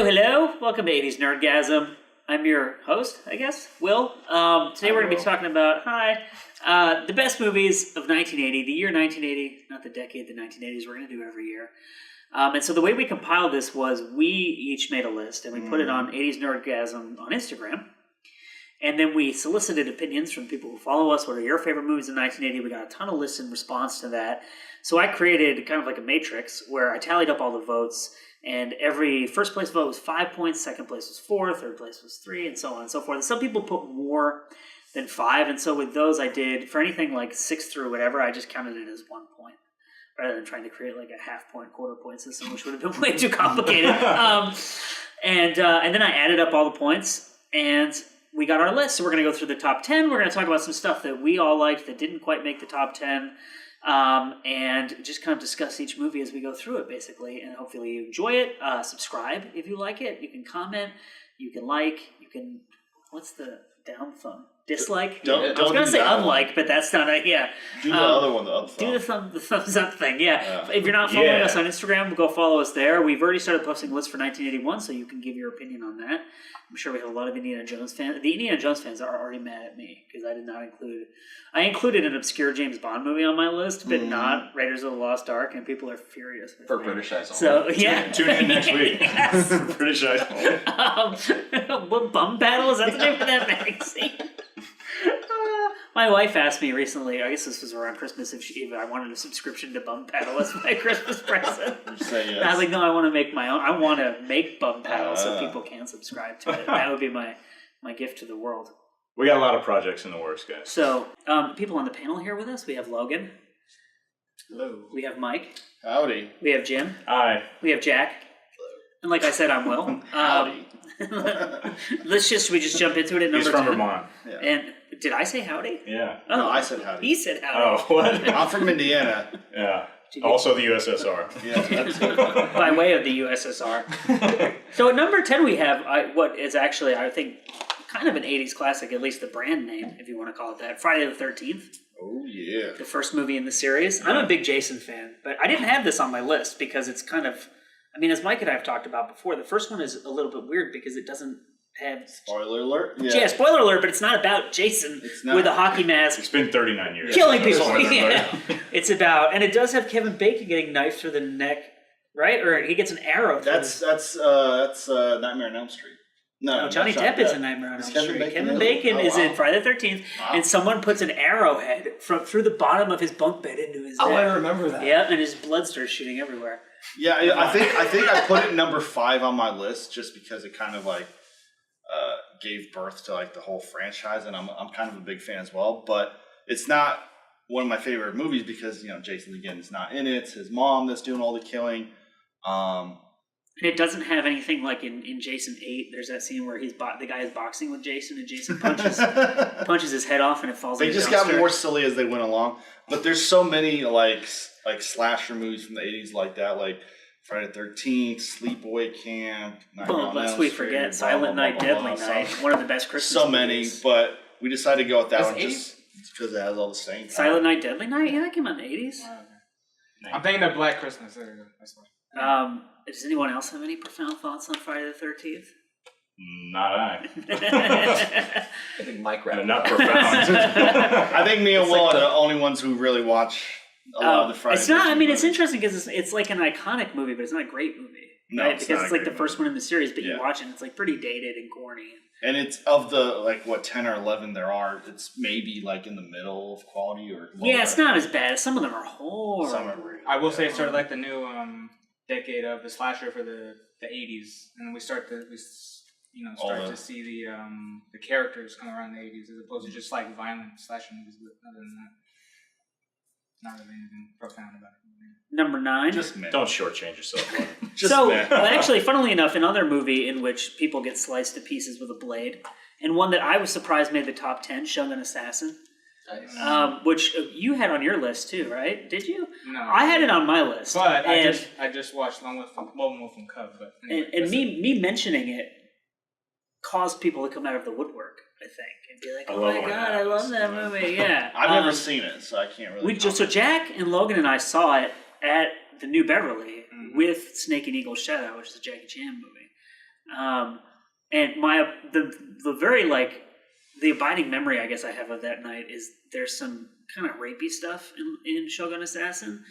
Hello. Welcome to 80s Nerdgasm. I'm your host, I guess, Will. Today we're going to be talking about, the best movies of 1980, the year 1980, not the decade, the 1980s. We're going to do every year. And so the way we compiled this was we each made a list, and we put it on 80s Nerdgasm on Instagram. And then we solicited opinions from people who follow us. What are your favorite movies in 1980? We got a ton of lists in response to that. So I created kind of like a matrix where I tallied up all the votes, and every first place vote was 5 points, second place was 4, third place was 3, and so on and so forth. And some people put more than 5, and so with those I did, for anything like 6 through whatever, I just counted it as 1 point, rather than trying to create like a half point, quarter point system, which would have been way too complicated. And then I added up all the points, and we got our list. So we're going to go through the top 10. We're going to talk about some stuff that we all liked that didn't quite make the top 10. And just kind of discuss each movie as we go through it, basically. And hopefully you enjoy it. Subscribe if you like it. You can comment. You can like. You can... What's the down thumb? Dislike? I was going to say unlike, but that's not a... Yeah. Do the other one, the up thumb. Do the thumbs up thing, yeah. If you're not following us on Instagram, go follow us there. We've already started posting lists for 1981, so you can give your opinion on that. I'm sure we have a lot of Indiana Jones fans. The Indiana Jones fans are already mad at me because I did not include... I included an obscure James Bond movie on my list, but not Raiders of the Lost Ark, and people are furious with for me. British Eyes So, Only. yeah. Tune in next week. For British Eyes Only. What, Bum Battle? Is that the name of that magazine? My wife asked me recently, I guess this was around Christmas, if I wanted a subscription to Bum Paddle as my Christmas present. Say yes. And I was like, no, I want to make my own. I want to make Bum Paddle so people can subscribe to it. That would be my gift to the world. We got a lot of projects in the works, guys. So, people on the panel here with us, we have Logan. Hello. We have Mike. Howdy. We have Jim. Hi. We have Jack. Hello. And like I said, I'm Will. Howdy. We just jump into it at number 10. He's from Vermont. Yeah. And did I say howdy? Yeah. Oh, No, I said howdy. He said howdy. Oh, what? I'm from Indiana. Yeah. Also the USSR. Yeah, that's it. By way of the USSR. So at number 10 we have what is actually, I think, kind of an 80s classic, at least the brand name, if you want to call it that, Friday the 13th. Oh, yeah. The first movie in the series. I'm a big Jason fan, but I didn't have this on my list because it's kind of, I mean, as Mike and I have talked about before, the first one is a little bit weird because it doesn't have... Spoiler alert. Yeah, spoiler alert, but it's not about Jason with a hockey mask. It's been 39 years. Killing people. Yeah. It's about, and it does have Kevin Bacon getting knifed through the neck, right? Or he gets an arrow through That's Nightmare on Elm Street. No, Johnny Depp is in Nightmare on Elm Street. Kevin Bacon is in Friday the 13th, and someone puts an arrowhead through the bottom of his bunk bed into his neck. Oh, I remember that. Yeah, and his blood starts shooting everywhere. Yeah, I think I put it number 5 on my list just because it kind of like gave birth to like the whole franchise, and I'm kind of a big fan as well. But it's not one of my favorite movies because Jason again is not in it. It's his mom that's doing all the killing. And it doesn't have anything like in Jason 8. There's that scene where the guy is boxing with Jason, and Jason punches his head off, and it falls. They just got more silly as they went along. But there's so many like slasher movies from the 80s like that, like Friday the 13th, Sleepaway Camp. Well, lest we forget Silent Night, Deadly Night, one of the best Christmas movies. But we decided to go with that one just because it has all the same. Silent Night, Deadly Night? Yeah, that came out in the 80s. I'm thinking of Black Christmas. There you go. That's fine. Does anyone else have any profound thoughts on Friday the 13th? Not I. I think Mike read Not profound. I think me and Will are the only ones who really watch a lot of the Friday. It's not. I mean, it's interesting because it's like an iconic movie, but it's not a great movie. No, right? it's Because not it's a like the great first one in the series, but Yeah. you watch it, and it's like pretty dated and corny. And it's of the 10 or 11 there are. It's maybe like in the middle of quality or lower. Yeah, it's not as bad. Some of them are horrible. Some are really I will say it's sort of like the new decade of the slasher for the 80s, and we start to see the characters come around the 80s as opposed to just like violent slasher movies. But other than that, not really anything profound about it. Number 9. Just meh. Don't shortchange yourself. Actually, funnily enough, another movie in which people get sliced to pieces with a blade, and one that I was surprised made the top 10, Shogun Assassin. Nice. Which you had on your list too, right? Did you? No, I had it on my list. But I just watched Lone Wolf and Cub. But anyway, and me mentioning it cause people to come out of the woodwork, I think, and be like, I "Oh love my it when god, that I love happens. that movie!" Yeah, I've never seen it, so I can't really. so Jack and Logan and I saw it at the New Beverly with Snake and Eagle Shadow, which is a Jackie Chan movie. And the very like the abiding memory I guess I have of that night is there's some kind of rapey stuff in Shogun Assassin.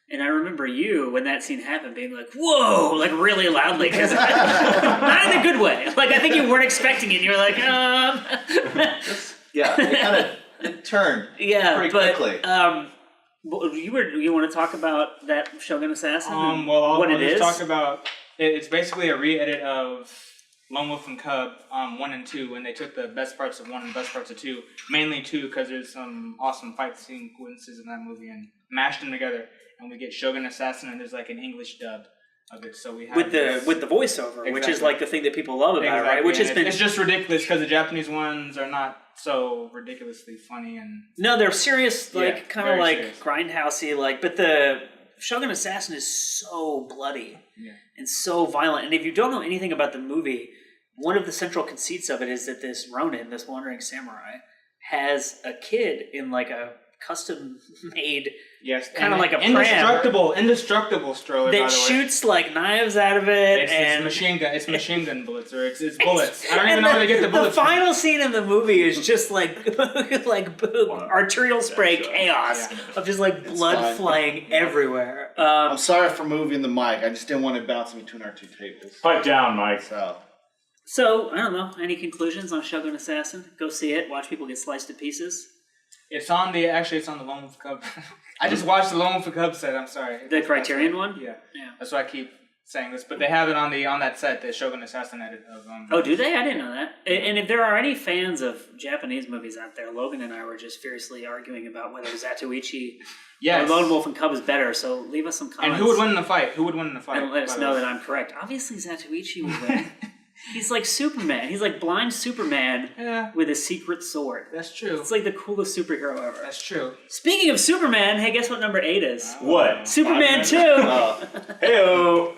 And I remember you, when that scene happened, being like, whoa, like really loudly. Cause not in a good way. Like, I think you weren't expecting it. And you were like, Yeah, it kind of turned pretty quickly. You want to talk about that Shogun Assassin? Well, what I'll it just is? talk about it's basically a re-edit of Lone Wolf and Cub 1 and 2, and they took the best parts of 1 and the best parts of 2, mainly 2 because there's some awesome fight sequences in that movie, and mashed them together, and we get Shogun Assassin, and there's like an English dub of it. So we have with the voiceover, which is like the thing that people love about it, right? Which has been it's just ridiculous because the Japanese ones are not so ridiculously funny and no, they're serious, like kind of like serious. grindhousey, like. But the Shogun Assassin is so bloody and so violent. And if you don't know anything about the movie, one of the central conceits of it is that this Ronin, this wandering samurai, has a kid in like a custom-made, kind of like a indestructible stroller that by the way. shoots like knives out of it, It's machine gun bullets, or it's bullets. I don't even know where they get the bullets. The final scene in the movie is just like arterial spray chaos of just like blood flying everywhere. I'm sorry for moving the mic. I just didn't want it bouncing between our two tables. Pipe down, Mike. So I don't know. Any conclusions on Shogun Assassin? Go see it. Watch people get sliced to pieces. It's on the Lone Wolf Cub. I just watched the Lone Wolf Cub set. I'm sorry. The Criterion one. Yeah. That's why I keep saying this. But they have it on that set, the Shogun Assassin edit of. Oh, do they? I didn't know that. And if there are any fans of Japanese movies out there, Logan and I were just furiously arguing about whether Zatoichi or Lone Wolf and Cub is better. So leave us some comments. And who would win in the fight? And let us know that I'm correct. Obviously, Zatoichi would win. He's like Superman. He's like blind Superman with a secret sword. That's true. It's like the coolest superhero ever. That's true. Speaking of Superman, hey, guess what number 8 is? What? Superman 2. Heyo.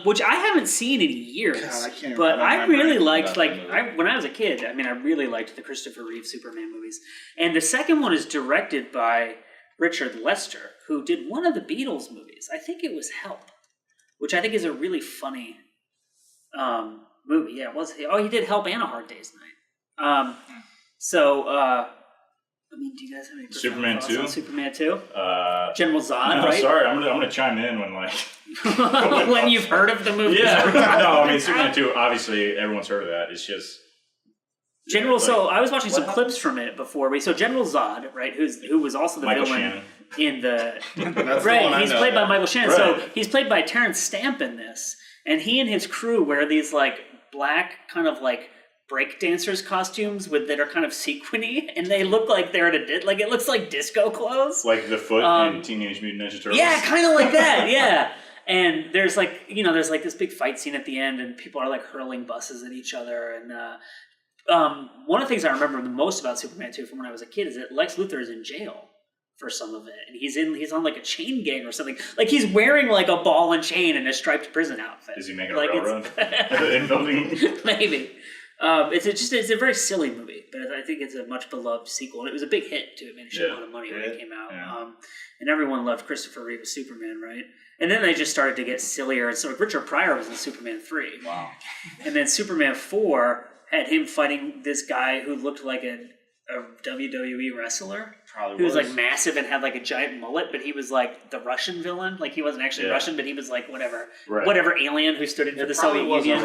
Which I haven't seen in years. God, but I really liked, when I was a kid, I really liked the Christopher Reeve Superman movies. And the second one is directed by Richard Lester, who did one of the Beatles movies. I think it was Help, which I think is a really funny movie. Yeah, it was. Oh, he did Help and A Hard Day's Night. Do you guys have any Superman 2? Superman 2? General Zod, no, right? Sorry, I'm gonna chime in when when you've heard of the movie. Yeah. No, Superman 2, obviously everyone's heard of that. It's just General. So I was watching some clips from it before we. So General Zod, right? Who was also the Michael villain Shannon. in the That's right. the one He's I know. played by Michael Shannon. Right. So he's played by Terrence Stamp in this, and he and his crew wear these like black kind of like break dancers costumes that are kind of sequiny, and they look like they're at it looks like disco clothes. Like the Foot in Teenage Mutant Ninja Turtles. Yeah, kind of like that. Yeah. And there's there's this big fight scene at the end, and people are like hurling buses at each other. And one of the things I remember the most about Superman 2 from when I was a kid is that Lex Luthor is in jail for some of it, and he's on like a chain gang or something. Like he's wearing like a ball and chain and a striped prison outfit. Is he making like a railroad in building? Maybe. It's a very silly movie, but I think it's a much beloved sequel, and it was a big hit too. It made a lot of money when it came out, and everyone loved Christopher Reeve as Superman, right? And then they just started to get sillier, and so Richard Pryor was in Superman 3. Wow. And then Superman 4 had him fighting this guy who looked like a WWE wrestler. He was like massive and had like a giant mullet, but he was like the Russian villain. Like he wasn't actually Russian, but he was like whatever alien who stood in for the Soviet Union.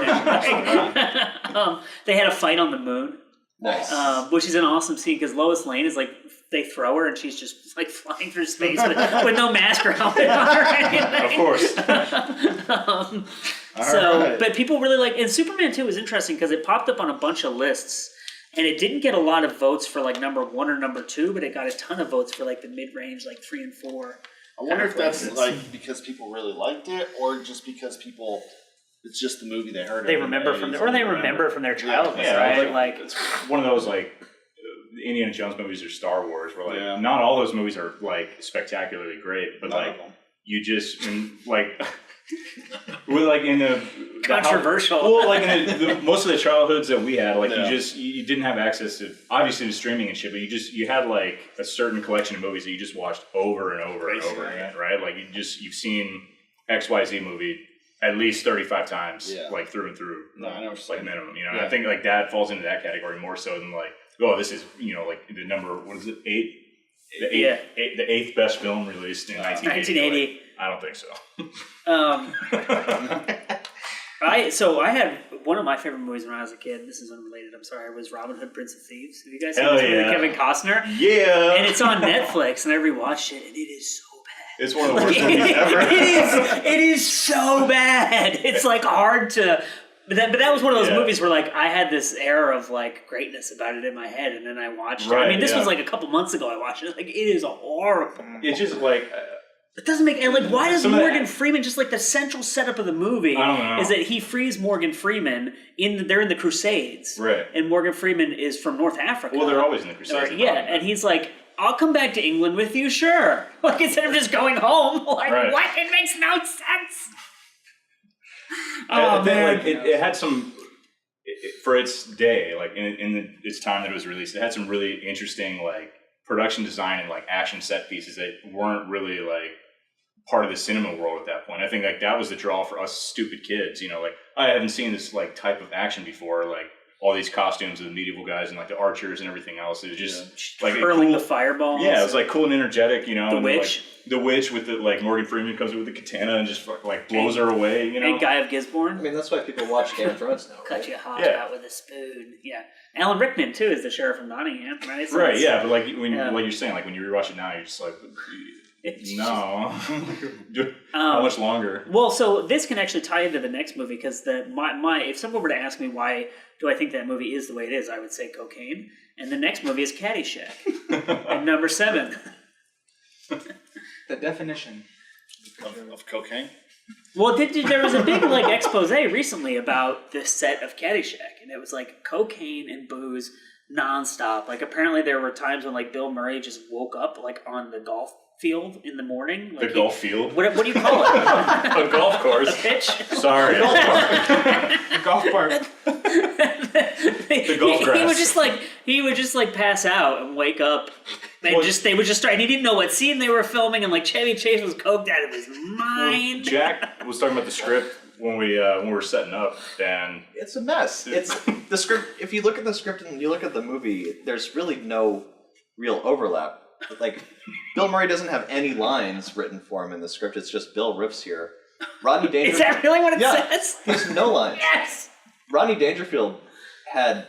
They had a fight on the moon. Nice. Which is an awesome scene because Lois Lane is like, they throw her and she's just like flying through space with no mask or helmet on or anything. Of course. But people really like, and Superman 2 was interesting because it popped up on a bunch of lists. And it didn't get a lot of votes for like number 1 or number 2, but it got a ton of votes for like the mid-range, like 3 and 4. I wonder if that's like because people really liked it, or just because it's just the movie they heard. They remember from their childhood, right? Like it's one of those like Indiana Jones movies or Star Wars, where like not all those movies are like spectacularly great, but like you just We're like in the controversial. Well, like in most of the childhoods that we had, like you didn't have access to obviously to streaming and shit, but you had like a certain collection of movies that you just watched over and over and over again, right? Like you've seen XYZ movie at least 35 times, like through and through. No, I know what you're like minimum, you know. I think like that falls into that category more so than like, oh, this is like the number, what is it, 8? The eighth best film released in 1980. Like, I don't think so. I had one of my favorite movies when I was a kid. This is unrelated. I'm sorry. Was Robin Hood, Prince of Thieves. Have you guys seen this movie with Kevin Costner? Yeah. And it's on Netflix, and I rewatched it, and it is so bad. It's one of the worst movies ever. It is so bad. It's like hard to. But that was one of those movies where like I had this air of like greatness about it in my head, and then I watched it. I mean, this was like a couple months ago. I watched it. Like it is horrible. It's just like it doesn't make like why does Morgan Freeman just like the central setup of the movie is that he frees Morgan Freeman they're in the Crusades, right? And Morgan Freeman is from North Africa. Well, they're always in the Crusades. And he's like, I'll come back to England with you, sure. Like instead of just going home, like what? It makes no sense. Oh man! Like, it had some for its day, like in its time that it was released. It had some really interesting like production design and like action set pieces that weren't really like part of the cinema world at that point. I think like that was the draw for us stupid kids. You know, like I haven't seen this like type of action before. Like all these costumes of the medieval guys and like the archers and everything else. It was just like hurling the fireballs. Yeah, it was like cool and energetic. You know, the witch. The witch with the like Morgan Freeman comes in with the katana and just like blows her away, you know. And Guy of Gisborne. I mean, that's why people watch Game of Thrones now. Cut you hot out with a spoon. Yeah, Alan Rickman too is the sheriff of Nottingham, right? So right. Yeah, but like when like you're saying, like when you rewatch it now, you're just like, no, how much longer? Well, so this can actually tie into the next movie because if someone were to ask me why do I think that movie is the way it is, I would say cocaine, and the next movie is Caddyshack, and number 7. The definition of cocaine? Well, there was a big like expose recently about the set of Caddyshack, and it was like cocaine and booze nonstop. Like apparently there were times when like Bill Murray just woke up like on the golf field in the morning. Like golf field? What do you call it? A golf course. A pitch? Sorry. The golf park. The golf grass. He would just like pass out and wake up. They would just start, and he didn't know what scene they were filming, and like Chevy Chase was coked out of his mind. Well, Jack was talking about the script when we were setting up, and it's a mess. It's the script. If you look at the script and you look at the movie, there's really no real overlap. Like Bill Murray doesn't have any lines written for him in the script. It's just Bill riffs here. Rodney Dangerfield. Is that really what it says? He has no lines. Yes. Rodney Dangerfield had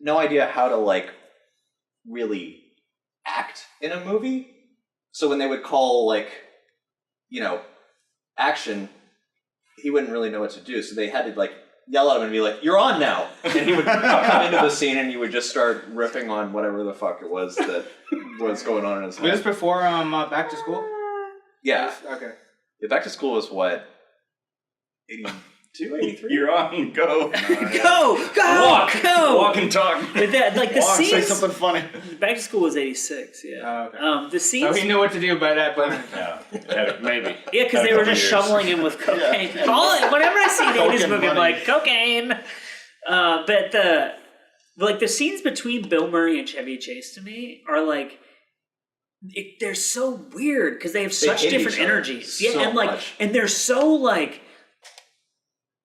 no idea how to like really act in a movie. So when they would call like, action, he wouldn't really know what to do. So they had to like yell at him and be like, "You're on now." And he would come into the scene and you would just start riffing on whatever the fuck it was that was going on in his head. Was this before Back to School? Yeah. Okay. Yeah, Back to School was what? 82, 83? You're on, go. Go! Walk and talk. But that, like the scenes, say something funny. Back to School was 86, yeah. Oh, okay. The scenes... So he knew what to do by that point. Yeah, maybe. Yeah, because they were just shoveling him with cocaine. Yeah. Whenever I see the 80s movie, I'm like, cocaine! But the scenes between Bill Murray and Chevy Chase to me are like... they're so weird because they have such different energies. Yeah, and like, and they're so like...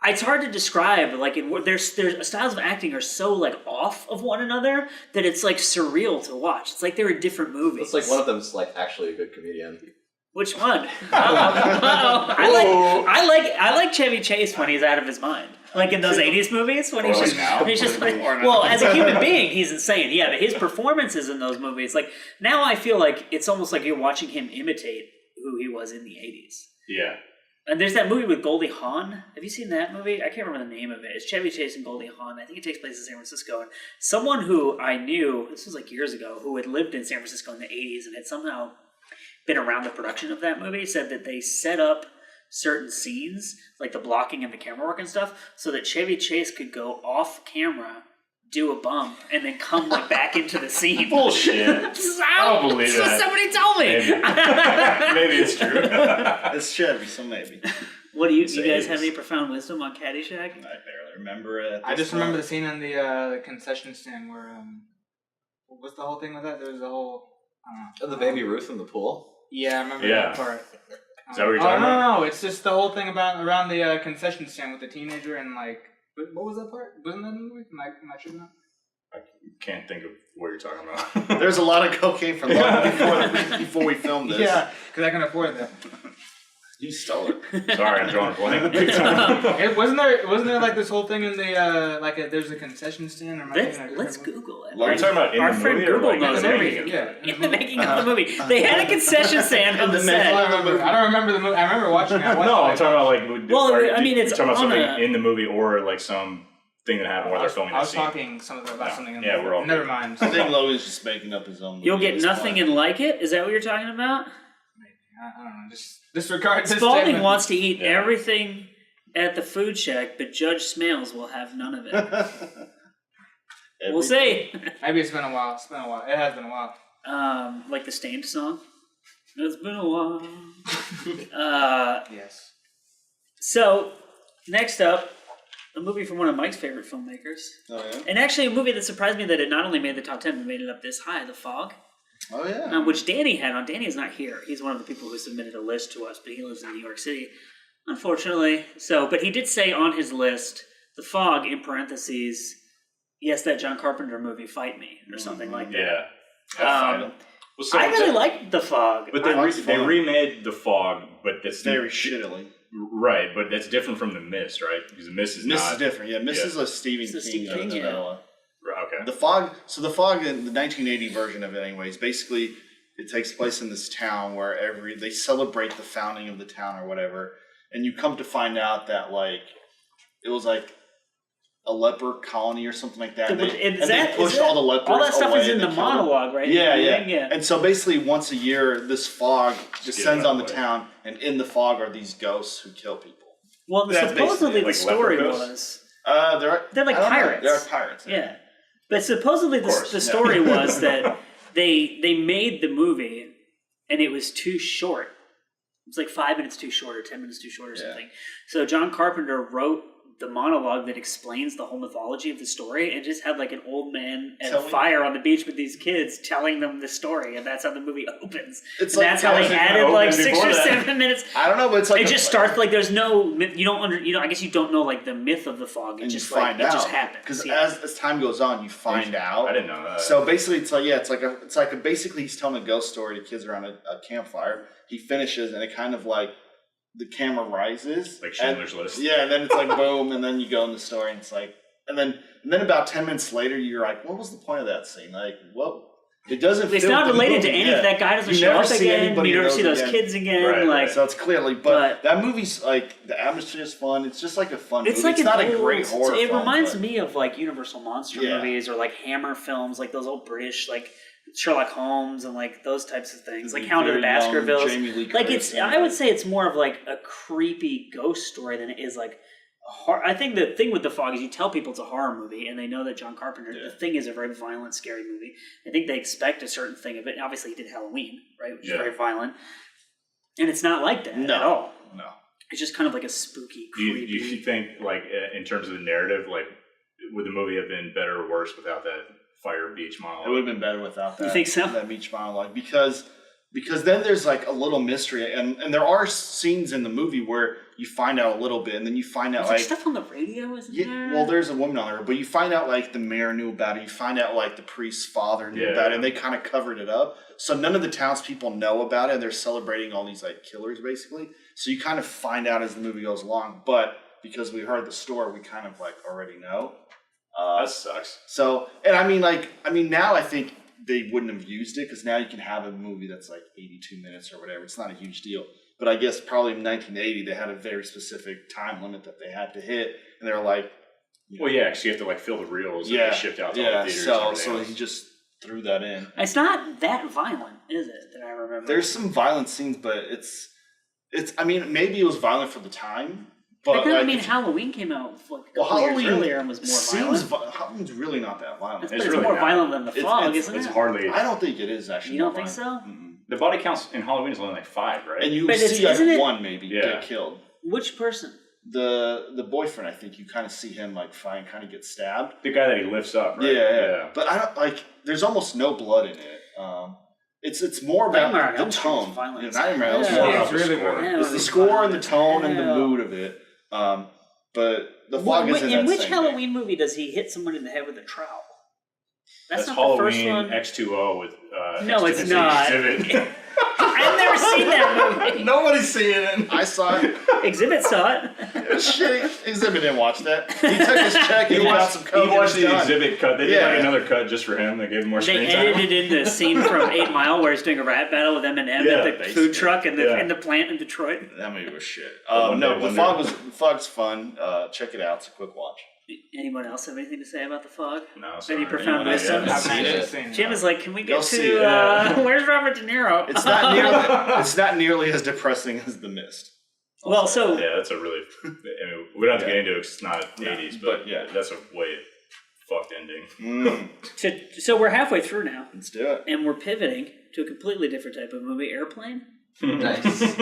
It's hard to describe. Like, their styles of acting are so like off of one another that it's like surreal to watch. It's like they're in different movies. It's like one of them's like actually a good comedian. Which one? I like Chevy Chase when he's out of his mind. Like in those 80s movies when he's just like, well, as a human being, he's insane. Yeah, but his performances in those movies, like now I feel like it's almost like you're watching him imitate who he was in the 80s. Yeah. And there's that movie with Goldie Hawn. Have you seen that movie? I can't remember the name of it. It's Chevy Chase and Goldie Hawn. I think it takes place in San Francisco. And someone who I knew, this was like years ago, who had lived in San Francisco in the 80s and had somehow been around the production of that movie, said that they set up certain scenes, like the blocking and the camera work and stuff, so that Chevy Chase could go off camera, do a bump, and then come like back into the scene. Bullshit. I don't believe that. Somebody told me. Maybe it's true. It's Chevy, so maybe. What do you It's the guys have 80s. any profound wisdom on Caddyshack? I barely remember it. I just remember the scene in the concession stand where what's the whole thing with that? There was a whole The baby Ruth in the pool. Yeah, I remember Yeah. that part. Is that what you're talking about? No, it's just the whole thing around the concession stand with the teenager and like what was that part? Wasn't that in the movie? Am I tripping up? I can't think of what you're talking about. There's a lot of cocaine from before we filmed this. Yeah, because I can afford that. You stole it. Sorry, I'm drawing a blank. Big time. Wasn't there like this whole thing in the there's a concession stand or am I thinking of a Let's different movie? Google it. Are you talking about in Our the friend movie or Google like knows in the everything. movie? Yeah, In the making of the movie, they had a concession stand on the I set. don't remember the movie. I remember watching it. I watched No, it I'm talking about like. Well, are I mean, you it's talking about on something a- in the movie or like some thing that happened while they're filming I the was scene. talking about something in the Yeah, movie. we're all Never good. mind. I think Logan's just making up his own. You'll movie get at this nothing point. and like it. Is that what you're talking about? I don't know. Just disregard this Spalding statement. wants to eat Yeah. everything at the food shack, but Judge Smales will have none of it. We'll see. Maybe it's been a while. It has been a while. Like the Stained song. It's been a while. Yes. So, next up, a movie from one of Mike's favorite filmmakers. Oh yeah. And actually a movie that surprised me that it not only made the top 10, but made it up this high, The Fog. Oh yeah. Which Danny had on. Danny is not here. He's one of the people who submitted a list to us, but he lives in New York City, unfortunately. But he did say on his list, The Fog, in parentheses, yes, that John Carpenter movie, Fight Me, or something like that. Yeah. Well, so I really liked The Fog. But Fog's they fun. remade The Fog, but that's Very shittily. right. But that's different from The Mist, right? Because The Mist is Mist not is different. Yeah, Mist yeah. is a Stephen It's a King Stephen King, yeah. novella. Okay. The Fog. So the Fog in the 1980 version of it, anyways. Basically, it takes place in this town where they celebrate the founding of the town or whatever, and you come to find out that like it was like a leper colony or something like that. And they pushed all the lepers all that stuff away is in and the they killed them. monologue, right? Yeah, The yeah. movie? And so basically, once a year, this fog descends on the away. town, and in the fog are these ghosts who kill people. Well, That's supposedly basically the like story leper ghosts? was... They're like I don't know. pirates. They're pirates. Yeah. But supposedly course, the yeah. story was that they made the movie and it was too short. It was like 5 minutes too short or 10 minutes too short or Yeah. something. So John Carpenter wrote the monologue that explains the whole mythology of the story and just had like an old man at a Telling- fire on the beach with these kids telling them the story, and that's how the movie opens. It's And like that's how they it added opened like 6 before or that. 7 minutes. I don't know, but it's like It just starts like there's no myth, you don't I guess you don't know like the myth of the fog. It and just you like find it out just happens. because Yeah. as time goes on, you find out. I didn't know that. So basically, basically he's telling a ghost story to kids around a campfire. He finishes, and it kind of like the camera rises, Like Schindler's List. Yeah, and then it's like boom, and then you go in the story, and it's like, and then about 10 minutes later, you're like, what was the point of that scene? Like, what? It doesn't. It's fit not with the related to movie, any. yeah. That guy doesn't You show never up see again. anybody You never of see those those again. kids again. Right, like right. So it's clearly, But- but that movie's like the atmosphere is fun. It's just like a fun it's movie. like It's not an a great old- horror. It film, reminds but- me of like Universal monster Yeah. movies or like Hammer films, like those old British like Sherlock Holmes and like those types of things, like Hound of the Very young Baskervilles. Jamie Lee Like Curtis it's, and- I would say it's more of like a creepy ghost story than it is like a horror. I think the thing with The Fog is you tell people it's a horror movie and they know that John Carpenter, Yeah. the Thing is a very violent, scary movie. I think they expect a certain thing of it. And obviously he did Halloween, right, which is Yeah. very violent. And it's not like that No. at all. No. It's just kind of like a spooky, Do creepy. you think, like, in terms of the narrative, like, would the movie have been better or worse without that fire beach It monologue? would have been better without that. You think so? That beach monologue because then there's like a little mystery and there are scenes in the movie where you find out a little bit and then you find out Is there like stuff on the radio, isn't there? well, there's a woman on there, but you find out like the mayor knew about it. You find out like the priest's father knew Yeah. about it, and they kind of covered it up. So none of the townspeople know about it. And they're celebrating all these like killers, basically. So you kind of find out as the movie goes along. But because we heard the story, we kind of like already know. That sucks. So, and I mean, now I think they wouldn't have used it because now you can have a movie that's like 82 minutes or whatever. It's not a huge deal. But I guess probably in 1980 they had a very specific time limit that they had to hit, and they were like, Well, yeah, because you have to, like, fill the reels yeah, that they shipped out to all yeah. the theaters and So everything else. he just threw that in. It's not that violent, is it? That I remember. There's some violent scenes, but it's. I mean, maybe it was violent for the time, but Like, I like, mean, if- Halloween came out like a well, couple years Halloween earlier and was more violent. Halloween's really not that violent. But It's it's really more not. violent than The Fog, it's- isn't It's it? hardly... I don't think it is actually. You don't more think so? violent. Mm-mm. The body counts in Halloween is only like 5, right? And you But it's- see like isn't it- one maybe Yeah. get killed. Which person? The boyfriend, I think you kind of see him like kind of get stabbed. The guy that he lifts up, right? Yeah. But I don't like. There's almost no blood in it. It's more about Nightmare on the Elm Street is tone. violence. Nightmare on Elm Yeah. Street. More It's about the really score. good. It's the score and the tone and the mood of it. But the fog isn't that In which same Halloween movie does he hit someone in the head with a trowel? That's not Halloween the first one. X2O with No, it's Exhibit. not. I've never seen that movie. thing. Nobody's seeing it. I saw it. Exhibit saw it. It was shitty. Exhibit didn't watch that. He took his check. He got some He coke. watched and the it was done. Exhibit cut. They did like another cut just for him. They gave him more They screen time. edited in the scene from 8 Mile where he's doing a rap battle with Eminem Yeah, at the food truck in the plant in Detroit. That movie was shit. One No, day, the one day. fog's fun. Check it out. It's a quick watch. Anyone else have anything to say about the fog? No, sorry. Any profound Anyone wisdom? else? I've seen never it. seen it. Jim is like, can we Go get see to it. where's Robert De Niro? It's not nearly as depressing as The Mist. Well, so Yeah, that's a really. I mean, we don't have to get into it 'cause it's not 80s, but yeah. that's a way fucked ending. so we're halfway through now, Let's do it. and we're pivoting to a completely different type of movie, Airplane. Nice.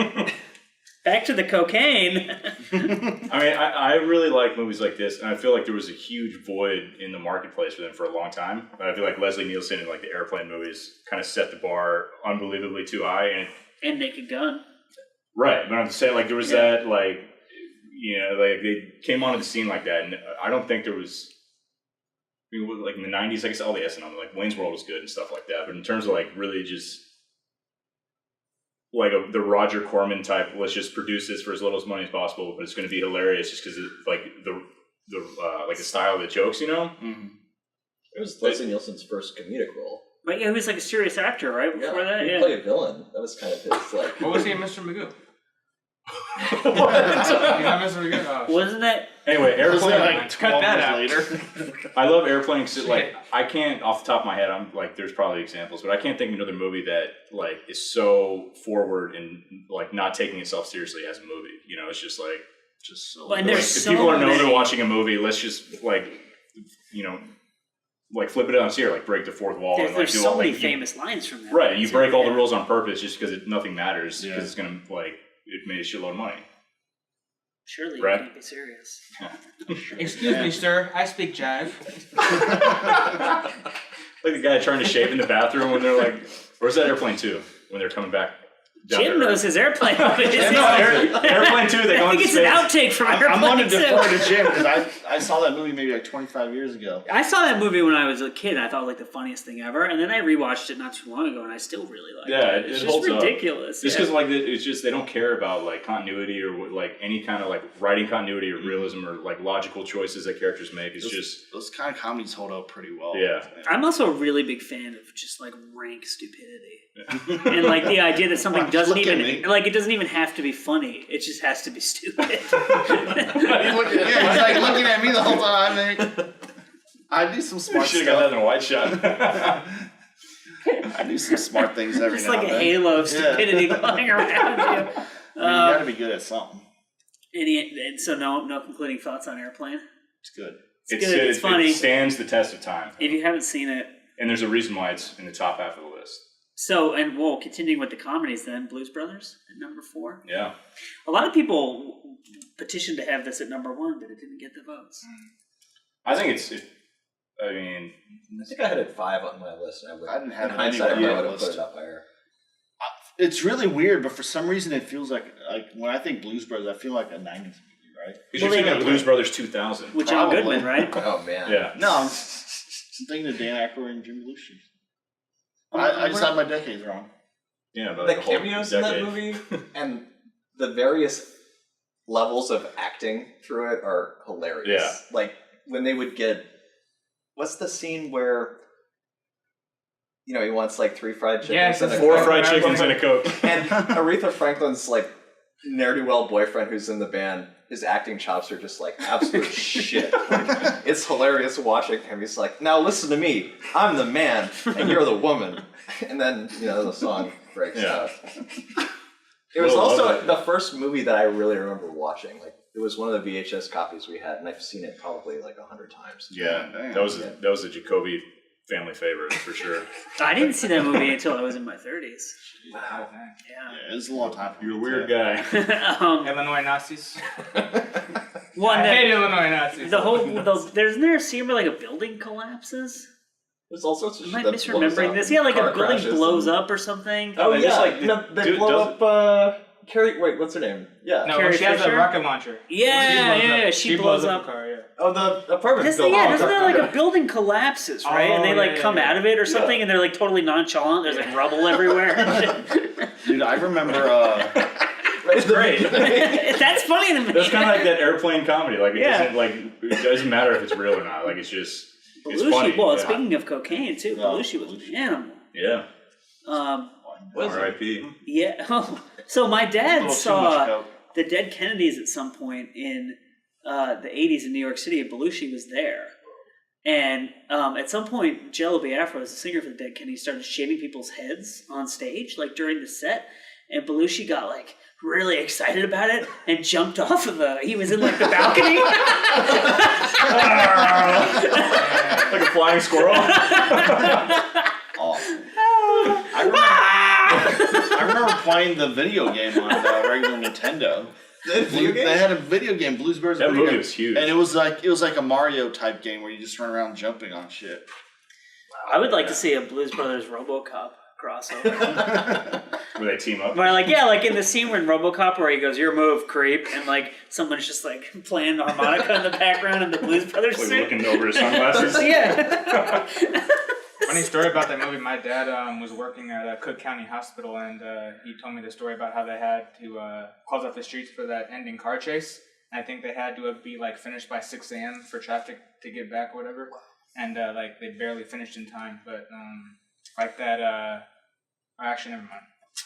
Back to the cocaine. I mean, I really like movies like this, and I feel like there was a huge void in the marketplace for them for a long time. I feel like Leslie Nielsen and like the Airplane movies kind of set the bar unbelievably too high, And Naked Gun. right. But I'm saying like there was that like like they came onto the scene like that, and I don't think there was. I mean, like in the '90s, I guess all the SNL like Wayne's World was good and stuff like that, but in terms of like really just like the Roger Corman type, let's just produce this for as little as money as possible, but it's going to be hilarious just because like the style of the jokes, Mm-hmm. It was Leslie Nielsen's first comedic role. But yeah, he was like a serious actor, right? Before that, He yeah. played a villain. That was kind of his like. What was he in Mr. Magoo? what? You got Mr. Magoo? Oh, Wasn't that? Anyway, Airplane. Like Cut that out. later. I love Airplane because like I can't off the top of my head. I'm like there's probably examples, but I can't think of another movie that like is so forward and like not taking itself seriously as a movie. It's just like Just so. Well, and like, there's if so people want to know many. they're watching a movie, let's just like like flip it on here, like break the fourth wall and like There's do so all many like famous lines from that. right. You So, break all yeah. the rules on purpose just because nothing matters because Yeah. it's gonna like it made a shitload of money. Surely Right. you can't be serious. excuse me, sir. I speak jive. Like the guy trying to shave in the bathroom when they're like, where's that Airplane 2 when they're coming back? down Jim to Earth? knows his airplane movies. Airplane 2. They go I think into it's an space. outtake from I'm Airplane going to 2. defer to Jim because I saw that movie maybe like 25 years ago. I saw that movie when I was a kid, and I thought it was like the funniest thing ever. And then I rewatched it not too long ago, and I still really liked Yeah, it. it It's holds just up. ridiculous. Just yeah. because like it's just they don't care about like continuity or like any kind of like writing continuity or realism or like logical choices that characters make. It's just Those kind of comedies hold up pretty well. Yeah. I'm also a really big fan of just like rank stupidity. And like the idea that something doesn't Look at even me. like it doesn't even have to be funny. It just has to be stupid. He's like looking at me the whole time. I do some smart should have got that stuff. in a wide shot. I do some smart things every It's now like and a then. halo of Yeah. stupidity going around you. I mean, you gotta be good at something. And so no concluding thoughts on Airplane. It's good. It's good. It's funny. It stands the test of time. If you haven't seen it, And there's a reason why it's in the top half of the list. so and we'll continuing with the comedies then. Blues Brothers at number 4. Yeah. A lot of people petitioned to have this at number 1, but it didn't get the votes. I think I mean, I think I had it 5 on my list. And I didn't have in it hindsight, I anywhere on probably my would have put list. it up higher. It's really weird, but for some reason it feels like when I think Blues Brothers, I feel like a 90s movie, right? because Well, you're thinking they- of Blues Brothers 2000. With John Probably. Goodman, right? Oh man. Yeah. No, I'm thinking of Dan Aykroyd and Jim Belushi. I just have my decades wrong. Yeah, but The whole cameos in that decade. movie and the various levels of acting through it are hilarious. Yeah. Like when they would get, what's the scene where, he wants like 3 fried chickens Yes, and a it's 4 Coke? fried chickens and a Coke. And Aretha Franklin's like ne'er-do-well boyfriend who's in the band, his acting chops are just like absolute shit. Like, it's hilarious watching him. He's like, now listen to me. I'm the man and you're the woman. And then, the song breaks Yeah. out. It was Will loves also it. the first movie that I really remember watching. Like, it was one of the VHS copies we had, and I've seen it probably like 100 times. Yeah, Damn. that was a Jacoby family favorite for sure. I didn't see that movie until I was in my 30s. Wow. Yeah, it was a long time. You're a weird guy. Illinois Nazis. One I that hate Illinois Nazis. there's there a scene where like a building collapses. There's all sorts of Am shit I that misremembering blows this? up Yeah, like and a car building crashes blows and- up or something. Oh they yeah, just, like, no, they dude, blow doesn't- up. Carrie, wait, what's her name? Yeah. No, Carrie she has a Fisher? rocket launcher. Yeah, she blows up. a car, yeah. Oh, the apartment Doesn't building. that like a building collapses, right? and they like come out of it or something, and they're like totally nonchalant. There's like rubble everywhere. Dude, I remember. It's great. That's funny to me. That's kind of like that airplane comedy. Like it doesn't matter if it's real or not. Like it's just it's funny. Well, yeah. speaking of cocaine too, Belushi was an animal. Yeah. R.I.P. Yeah. Oh, so my a dad little too saw much coke. the Dead Kennedys at some point in the 80s in New York City, and Belushi was there. And at some point, Jello Biafra, the singer for the Dead Kennedys, started shaving people's heads on stage, like during the set. And Belushi got like really excited about it and jumped off of he was in like the balcony. Like a flying squirrel. Awesome. I remember playing the video game on the regular Nintendo. They had a video game, Blues Brothers. That video movie game, was huge. and it was like a Mario type game where you just run around jumping on shit. I would like to see a Blues Brothers RoboCop crossover. Where they team up. Where like in the scene where in RoboCop where he goes, "Your move, creep," and like someone's just like playing the harmonica in the background in the Blues Brothers Like suit. looking over his sunglasses. Yeah. Funny story about that movie. My dad was working at Cook County Hospital, and he told me the story about how they had to close off the streets for that ending car chase. I think they had to be like finished by 6 a.m. for traffic to get back, or whatever. And like they barely finished in time. But like that. Actually, never mind.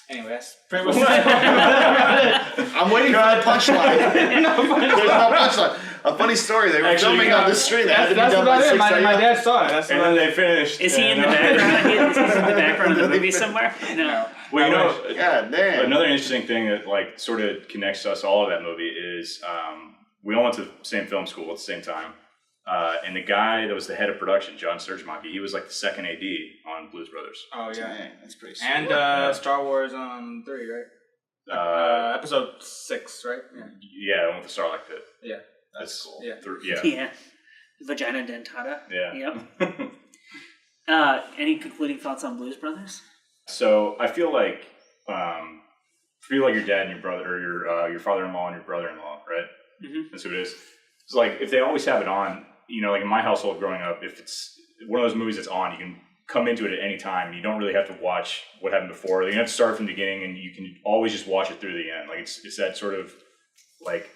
Anyway, that's pretty much. I'm waiting for the punchline. There's no punchline. A funny story. They were filming on the street. That's about it. My dad saw it. That's And about then it. they finished. Is he in the background? Is he in the background of the movie somewhere? No. Well, you know, God damn. another interesting thing that like sort of connects us all to that movie is we all went to the same film school at the same time. And the guy that was the head of production, John Sturgemonkey, he was like the second AD on Blues Brothers. Oh yeah. Dang, that's pretty sweet. And Star Wars 3, right? Episode 6, right? Yeah, the one with the Starlight Pit. Yeah. That's cool. Yeah. Yeah. Vagina dentata. Yeah. Yep. Any concluding thoughts on Blues Brothers? So I feel like your dad and your brother, or your father-in-law and your brother-in-law, right? Mm-hmm. That's what it is. It's like if they always have it on, like in my household growing up, if it's one of those movies that's on, you can come into it at any time. You don't really have to watch what happened before. You have to start from the beginning, and you can always just watch it through the end. Like it's that sort of like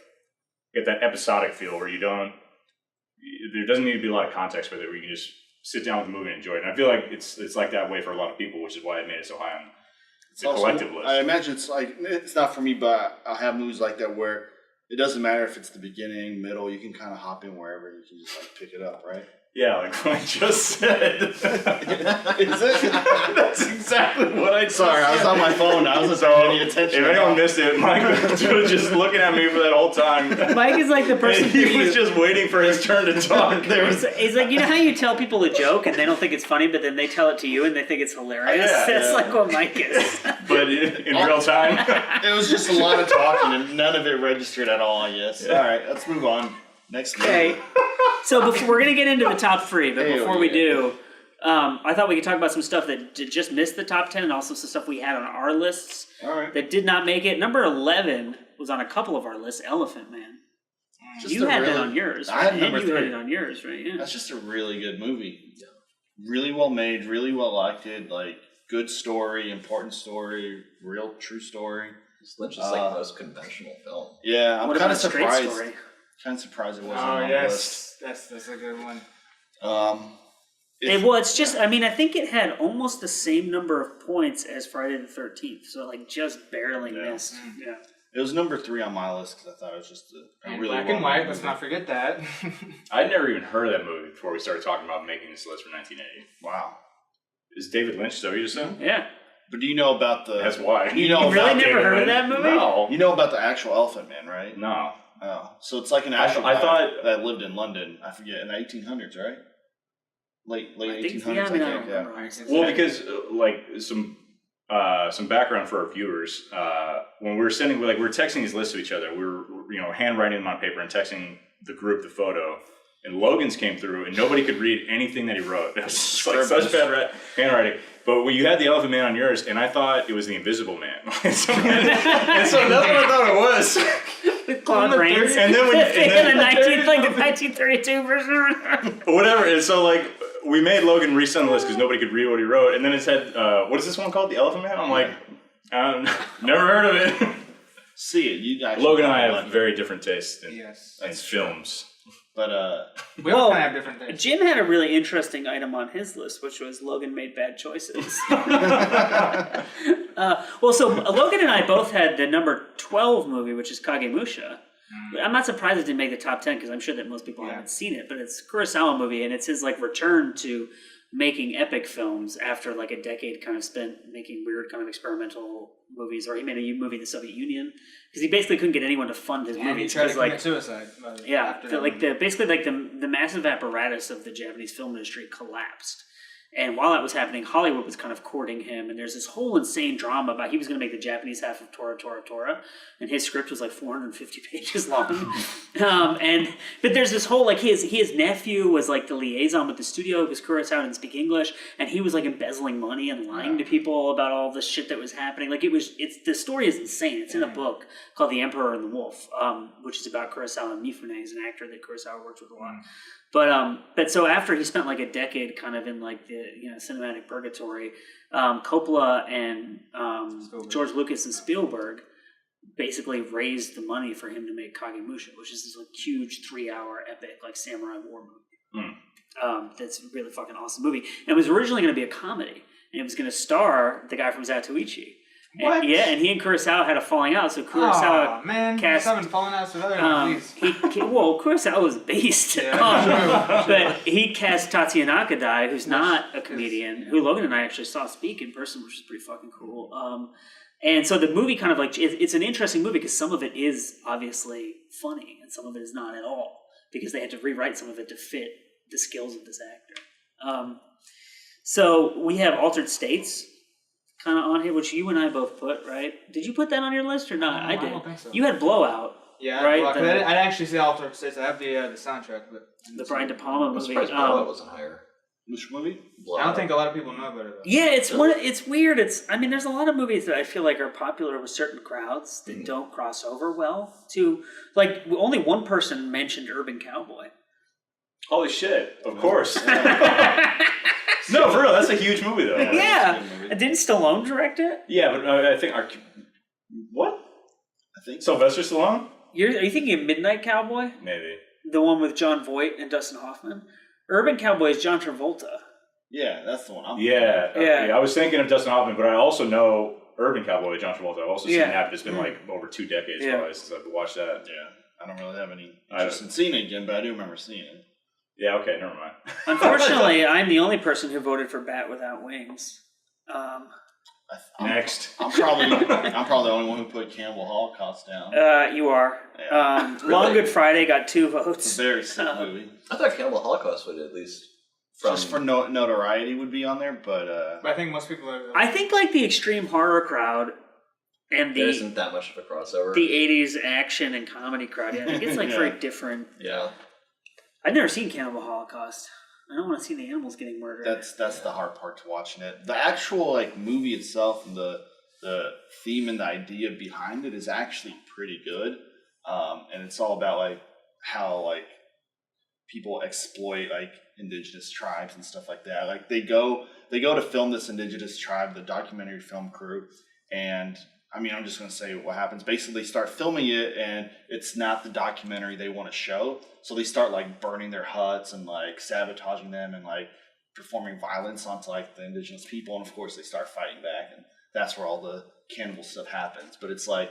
get that episodic feel where there doesn't need to be a lot of context with it, where you can just sit down with the movie and enjoy it. And I feel like it's like that way for a lot of people, which is why it made it so high on the collective list. I imagine it's not for me, but I'll have movies like that where it doesn't matter if it's the beginning, middle. You can kind of hop in wherever and you can just like pick it up, right? Yeah, like what I just said. Is it? That's exactly what I just Sorry, I was on my phone. I wasn't paying any attention. If anyone missed it, Mike was just looking at me for that whole time. Mike is like the person And he was just waiting for his turn to talk. He's like, you know how you tell people a joke and they don't think it's funny, but then they tell it to you and they think it's hilarious? Yeah, That's yeah. like what Mike is. But in real time. It was just a lot of talking and none of it registered at all, I guess. All right, let's move on. Next Okay. movie. So we're going to get into the top 3, but Hey, before we yeah. do, I thought we could talk about some stuff that just missed the top 10 and also some stuff we had on our lists All right. that did not make it. Number 11 was on a couple of our lists, Elephant Man. Just You a had that really- on yours, I right? had And number you had 3. it on yours, right? Yeah. That's just a really good movie. Really well made, really well acted, like good story, important story, real true story. Lynch is like the most conventional film. Yeah, I'm What kind about of Straight surprised. Story? Kind of surprised it wasn't Oh on the list. yes, that's a good one. It's just, I mean, I think it had almost the same number of points as Friday the 13th, so like just barely missed. Yeah. It was number 3 on my list because I thought it was just a And really black well and white. made Let's movie. not forget that. I'd never even heard of that movie before we started talking about making this list for 1980. Wow. Is David Lynch, so you just said? Yeah. But do you know about the? That's why. You know You really about never David heard of Lynch? that movie? No. You know about the actual Elephant Man, right? No. Oh, so it's like an I actual thought- guy that lived in London. I forget in the 1800s, right? late I think- 1800s. yeah, I mean, I I don't think, yeah. remember. Well, because like some background for our viewers. When we were sending, we were texting these lists to each other. We were handwriting them on paper and texting the group the photo. And Logan's came through, and nobody could read anything that he wrote. It was just, like such bad handwriting. But when you had the Elephant Man on yours, and I thought it was the Invisible Man. and so that's what I thought it was. With Claude Rains. And then when the 1932 version. Whatever. And so we made Logan resend the list because nobody could read what he wrote. And then it said, what is this one called? The Elephant Man? I'm like, never heard of it. See it. You guys. Logan and I have very different tastes in Yes. films. But We all kind of have different things. Jim had a really interesting item on his list, which was Logan made bad choices. So Logan and I both had the number 12 movie, which is Kagemusha. I'm not surprised it didn't make the top 10 because I'm sure that most people haven't seen it, but it's a Kurosawa movie, and it's his return to making epic films after a decade kind of spent making weird kind of experimental movies, or he made a movie in the Soviet Union because he basically couldn't get anyone to fund his He movies. tried to commit suicide. The massive apparatus of the Japanese film industry collapsed. And while that was happening, Hollywood was kind of courting him, and there's this whole insane drama about he was going to make the Japanese half of Tora, and his script was 450 pages long. But there's this whole his nephew was the liaison with the studio because Kurosawa didn't speak English, and he was embezzling money and lying to people about all the shit that was happening. The story is insane. It's in a book called The Emperor and the Wolf, which is about Kurosawa. And Mifune is an actor that Kurosawa works with a lot. But so after he spent a decade kind of in the cinematic purgatory, Coppola and George Lucas and Spielberg basically raised the money for him to make Kagemusha, which is this huge 3-hour epic samurai war movie. That's a really fucking awesome movie. And it was originally going to be a comedy, and it was going to star the guy from Zatoichi. What? And he and Kurosawa had a falling out, so Kurosawa cast... haven't fallen out with other please. Kurosawa was a beast. But he cast Tatsuya Nakadai, who's not a comedian, who Logan and I actually saw speak in person, which is pretty fucking cool. And so the movie kind of it's an interesting movie because some of it is obviously funny and some of it is not at all because they had to rewrite some of it to fit the skills of this actor. So we have Altered States kind of on here, which you and I both put, right? Did you put that on your list or not? No, I did. I don't think so. You had Blowout. Yeah, right? Well, I'd actually say Altered States. I have the soundtrack, but the Brian De Palma I'm movie. surprised Blowout wasn't higher. Which movie? I don't think a lot of people know about it. Though. Yeah, it's weird. There's a lot of movies that I feel like are popular with certain crowds that don't cross over well to only one person mentioned Urban Cowboy. Holy shit! Of course. No, for real, that's a huge movie though. Yeah, didn't Stallone direct it? Yeah, but I think what? I think Sylvester Stallone? Are you thinking of Midnight Cowboy? Maybe. The one with John Voight and Dustin Hoffman? Urban Cowboy is John Travolta. Yeah, that's the one. I was thinking of Dustin Hoffman, but I also know Urban Cowboy with John Travolta. I've also seen that, but it's been over 2 decades probably since I've watched that. Yeah, I don't really have any interest in seeing it again, but I do remember seeing it. Yeah, okay, never mind. Unfortunately, I'm the only person who voted for Bat Without Wings. Next. I'm probably the only one who put Cannibal Holocaust down. You are. Yeah. Long Good Friday got 2 votes. It's a very sick movie. I thought Cannibal Holocaust would at least just for notoriety would be on there, but I think most people are. I think the extreme horror crowd and there isn't that much of a crossover. The 80s action and comedy crowd. Yeah, I think it's very different. Yeah. I've never seen Cannibal Holocaust. I don't want to see the animals getting murdered. That's the hard part to watching it. The actual movie itself and the theme and the idea behind it is actually pretty good. And it's all about how people exploit indigenous tribes and stuff like that. They go to film this indigenous tribe, the documentary film crew, and I'm just going to say what happens. Basically, they start filming it, and it's not the documentary they want to show. So they start burning their huts and sabotaging them and performing violence onto the indigenous people. And of course, they start fighting back, and that's where all the cannibal stuff happens. But it's in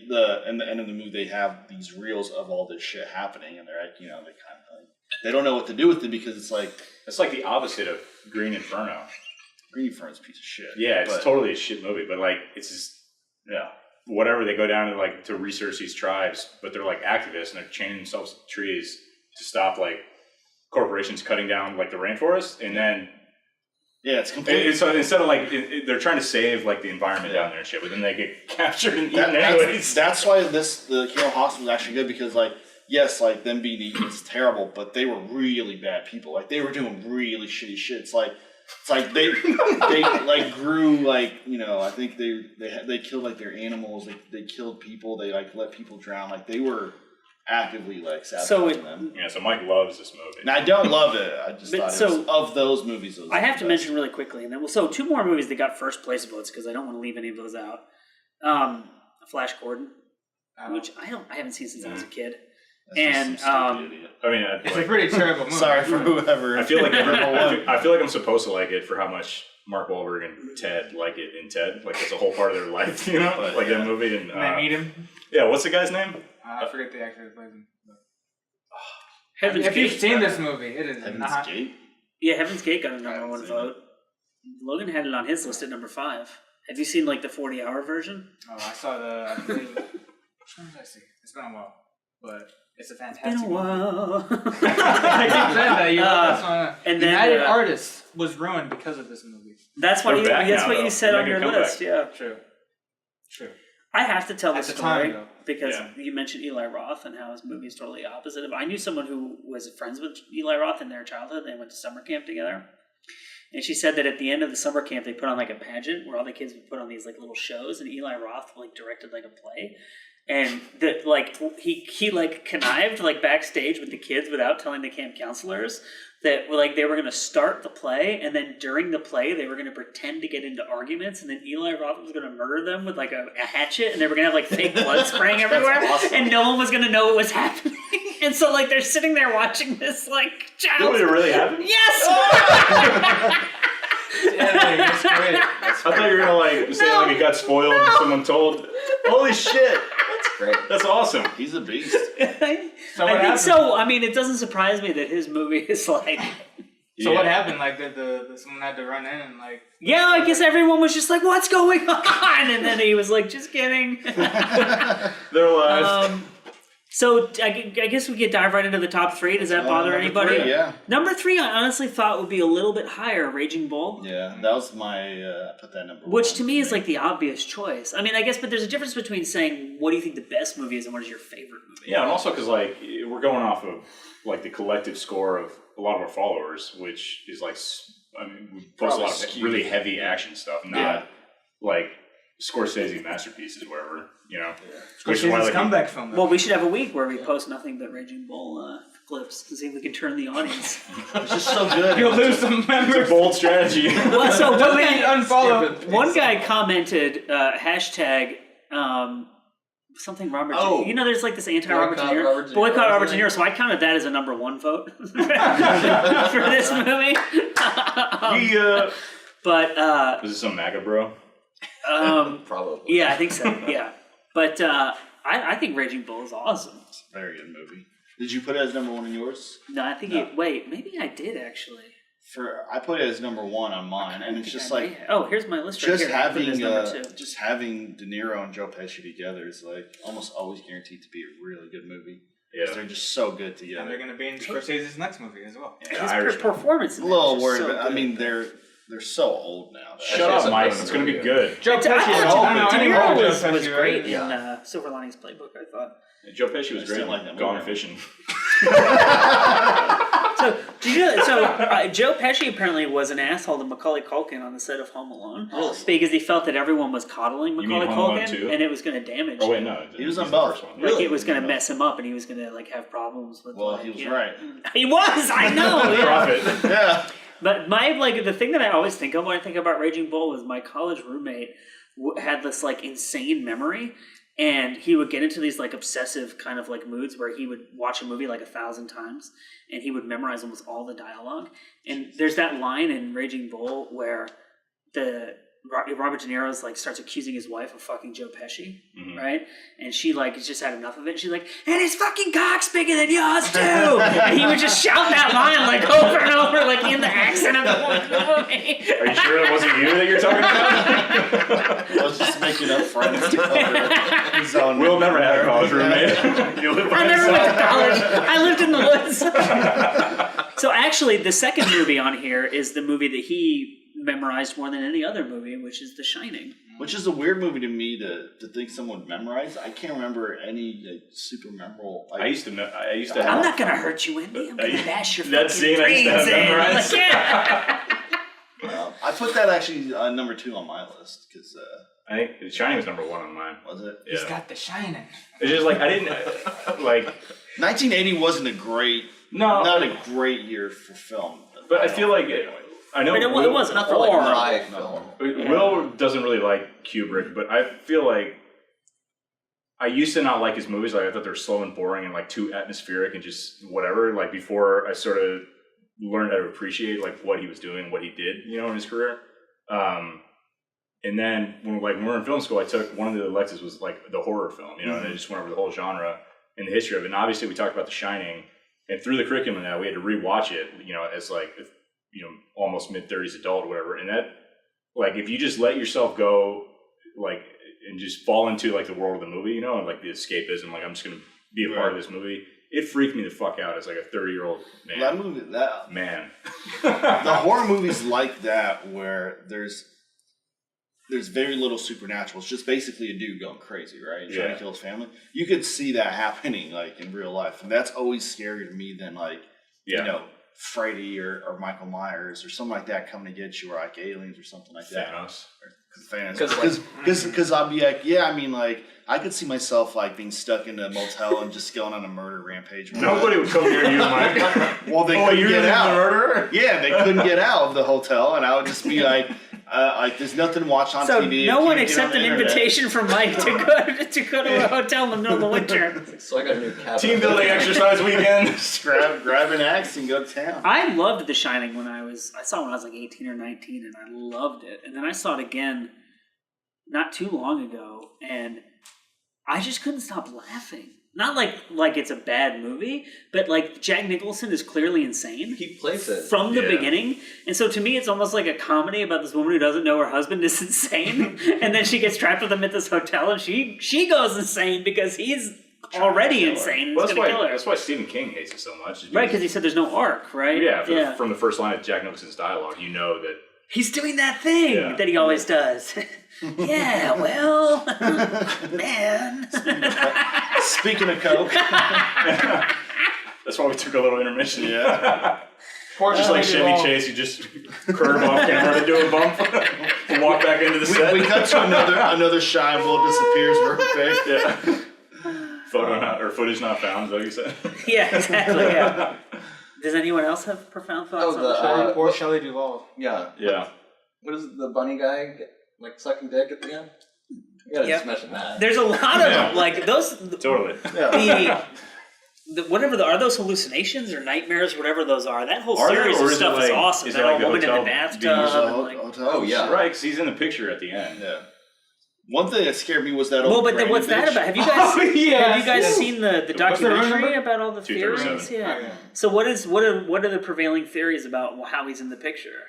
the end of the movie, they have these reels of all this shit happening, and they're they kind of they don't know what to do with it because it's the opposite of Green Inferno. Green Inferno's a piece of shit. Yeah, it's totally a shit movie, but it's just whatever. They go down to to research these tribes, but they're activists and they're chaining themselves to trees to stop corporations cutting down like the rainforest, and then it's completely. so instead of like they're trying to save like the environment down there and shit, but then they get captured and eaten anyways. That's why the Kale Hospital was actually good because like yes, like them being eaten is terrible, but they were really bad people. Like they were doing really shitty shit. It's like they like grew like I think they killed like their animals. They killed people. They like let people drown. Like they were actively like sabotaging them. Yeah, so Mike loves this movie. And I don't love it. I just thought it was, of those movies. I have to mention really quickly, and then two more movies that got first place votes because I don't want to leave any of those out. Flash Gordon, which I haven't seen since I was a kid. And it's a pretty terrible movie. Sorry for whoever. I feel like I'm supposed to like it for how much Mark Wahlberg and Ted like it in Ted. Like it's a whole part of their life, that movie. And they meet him. Yeah, what's the guy's name? I forget the actor who plays him. Heaven's if Gate. you've seen this movie, it is Heaven's Gate. Yeah, Heaven's Gate got a number one vote. Logan had it on his list at number 5. Have you seen like the 40-hour version? Oh, I saw I believe. Which one did I see? It's been a while, but it's a fantastic. It's been a while. I keep saying that. And United Artists was ruined because of this movie. That's what you said on your list. Yeah, true. I have to tell the story because Yeah. you mentioned Eli Roth and how his movie is totally opposite of. I knew someone who was friends with Eli Roth in their childhood. They went to summer camp together, and she said that at the end of the summer camp they put on like a pageant where all the kids would put on these like little shows, and Eli Roth like directed like a play, and that like he like connived like backstage with the kids without telling the camp counselors that like they were going to start the play, and then during the play they were going to pretend to get into arguments, and then Eli Roth was going to murder them with like a hatchet, and they were going to have like fake blood spraying everywhere, awesome. and no one was going to know what was happening. And so like they're sitting there watching this like child. Did it really happen? Yes. That's great. I thought you were gonna like say like it got spoiled and someone told. Holy shit! Great. That's awesome. He's a beast. So what I think happened? so. I mean, it doesn't surprise me that his movie is like. So what happened? Like the someone had to run in and like. Yeah, I guess everyone was just like, "What's going on?" And then he was like, "Just kidding." They're alive. So I guess we could dive right into the top 3. Does that bother anybody? 3, yeah. Number 3, I honestly thought would be a little bit higher, Raging Bull. Yeah, that was my. I put that number. Which 1 to me is like the obvious choice. I mean, I guess, but there's a difference between saying what do you think the best movie is and what is your favorite movie. Yeah, and also because like we're going off of like the collective score of a lot of our followers, which is like we post a lot of really heavy action stuff, not like Scorsese masterpieces, wherever Which is his comeback film. Well, we should have a week where we post nothing but Raging Bull clips to see if we can turn the audience. It's just so good. You'll lose some members. It's a bold strategy. Well, so unfollow. one guy commented hashtag something Robert. Oh. There's like this anti-Robert De Boycott Niro. Robert De Niro. Boycott Robert De Niro. So I counted that as a number 1 vote for this movie. But Is this some MAGA bro? Probably. yeah, I think so. Yeah, but I think Raging Bull is awesome. It's a very good movie. Did you put it as number 1 in yours? No, I think wait, maybe I did actually. I put it as number 1 on mine, and it's just like here's my list right just here. I put it as number 2. just having De Niro and Joe Pesci together is like almost always guaranteed to be a really good movie. Yeah. They're just so good And together. they're going to be in Scorsese's next movie as well. His performance. A little worried, but I mean they're so old now. Shut up, Mike. It's gonna be good. Joe Pesci De Niro was Pesci, great right? in Silver Linings Playbook, I thought. Joe Pesci was I great. still like that Gone movie. Fishing. So, Joe Pesci apparently was an asshole to Macaulay Culkin on the set of Home Alone because he felt that everyone was coddling You Macaulay mean Home Alone Culkin, 2? and it was going to damage. Oh wait, no. He was on the both. first one. Like Really? it was going to mess him up, and he was going to like have problems with. Well, like, he was right. He was. I know. Yeah. Profit. Yeah. But the thing that I always think of when I think about Raging Bull was my college roommate had this like insane memory, and he would get into these like obsessive kind of like moods where he would watch a movie like 1,000 times, and he would memorize almost all the dialogue. And there's that line in Raging Bull where Robert De Niro's like starts accusing his wife of fucking Joe Pesci, right? And she like has just had enough of it. She's like, "And his fucking cock's bigger than yours too." And he would just shout that line like over and over, like in the accent of the movie. Are you sure it wasn't you that you're talking about? I was just making up friends to cover his own. Will never had a college roommate. You live by I never went to yourself. college. I lived in the woods. So actually, the second movie on here is the movie that he memorized more than any other movie, which is The Shining. Which is a weird movie to me to think someone would memorize. I can't remember any super memorable. I used to have. I'm not gonna hurt you, Andy. I'm gonna bash your that fucking scene I used to have brains in. memorized. Like, yeah. I put that actually number 2 on my list because I think The Shining was number 1 on mine. was it? He's got The Shining. It's just like I didn't like. 1980 wasn't not a great year for film. But I feel like I know But it wasn't Not for like horrible. my film. Will doesn't really like Kubrick, but I feel like I used to not like his movies. Like I thought they were slow and boring and like too atmospheric and just whatever. Like before I sort of learned how to appreciate like what he was doing, what he did, in his career. And then when we were in film school, I took one of the electives was like the horror film, and I just went over the whole genre and the history of it. And obviously we talked about The Shining, and through the curriculum now we had to rewatch it, as like almost mid-30s adult or whatever. And that, like, if you just let yourself go, like, and just fall into like the world of the movie, and like the escapism, like I'm just gonna be a part of this movie. It freaked me the fuck out as like a 30-year-old man. The horror movies like that where there's very little supernatural. It's just basically a dude going crazy, right? Trying to kill his family. You could see that happening like in real life, and that's always scarier to me than like Freddy or Michael Myers or something like that coming to get you, or like aliens or something like that. Thanos. Because I'd be like, I could see myself like being stuck in a motel and just going on a murder rampage. Nobody would come near you, Mike. Well, they couldn't get out. Murderer? Yeah, they couldn't get out of the hotel, and I would just be like, there's nothing to watch on TV. So no one accepted an invitation from Mike to go to a hotel in the middle of the winter. So I got a new cabin. Team building exercise weekend. Just grab an axe and go to town. I loved The Shining I saw it when I was like 18 or 19, and I loved it. And then I saw it again not too long ago, and I just couldn't stop laughing. Not like it's a bad movie, but like Jack Nicholson is clearly insane. He plays it from the beginning, and so to me, it's almost like a comedy about this woman who doesn't know her husband is insane, and then she gets trapped with him at this hotel, and she goes insane because he's already insane. Well, and gonna kill her. That's why Stephen King hates it so much. Right, because he said there's no arc, right? Yeah, from the first line of Jack Nicholson's dialogue, you know that he's doing that thing that he always does. Yeah, well, man. Speaking of coke. That's why we took a little intermission. Yeah. Or just like Chevy Chase, you just curve off camera to do a bump and walk back into the set. We cut to another shot, Will disappears real quick. Yeah. Footage not found, is that what you said? Yeah, exactly, yeah. Does anyone else have profound thoughts on the Poor Shelley Duvall. Yeah. Yeah. What is the bunny guy like sucking dick at the end? You gotta just mention that. There's a lot of them, like those. Totally. Are those hallucinations or nightmares, whatever those are? That whole series of stuff is awesome. Is that like woman in the bathtub. Oh yeah, right. Because he's in the picture at the end. Yeah. One thing that scared me was that. Well, but then what's that about? Have you guys seen the documentary about all the theories? Yeah. So what are the prevailing theories about how he's in the picture?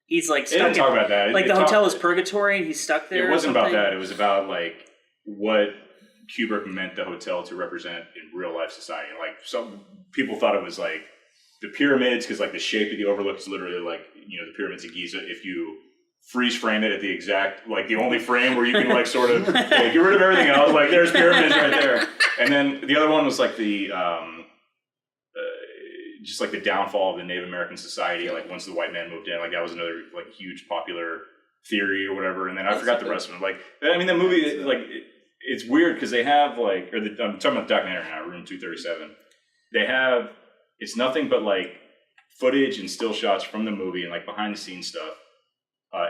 He's like stuck. They didn't talk about that. Like the hotel is purgatory, and he's stuck there. It wasn't about that. It was about like what Kubrick meant the hotel to represent in real life society. And like some people thought it was like the pyramids, because like the shape of the overlook is literally like the pyramids of Giza. If you freeze frame it at the exact, like the only frame where you can like sort of get rid of everything else, like there's pyramids right there. And then the other one was like the just like the downfall of the Native American society, like once the white man moved in, like that was another like huge popular theory or whatever. And then I forgot the rest of them. Like, I mean, the movie, like it's weird because they have like, I'm talking about the documentary now, Room 237. They have, it's nothing but like footage and still shots from the movie and like behind the scenes stuff,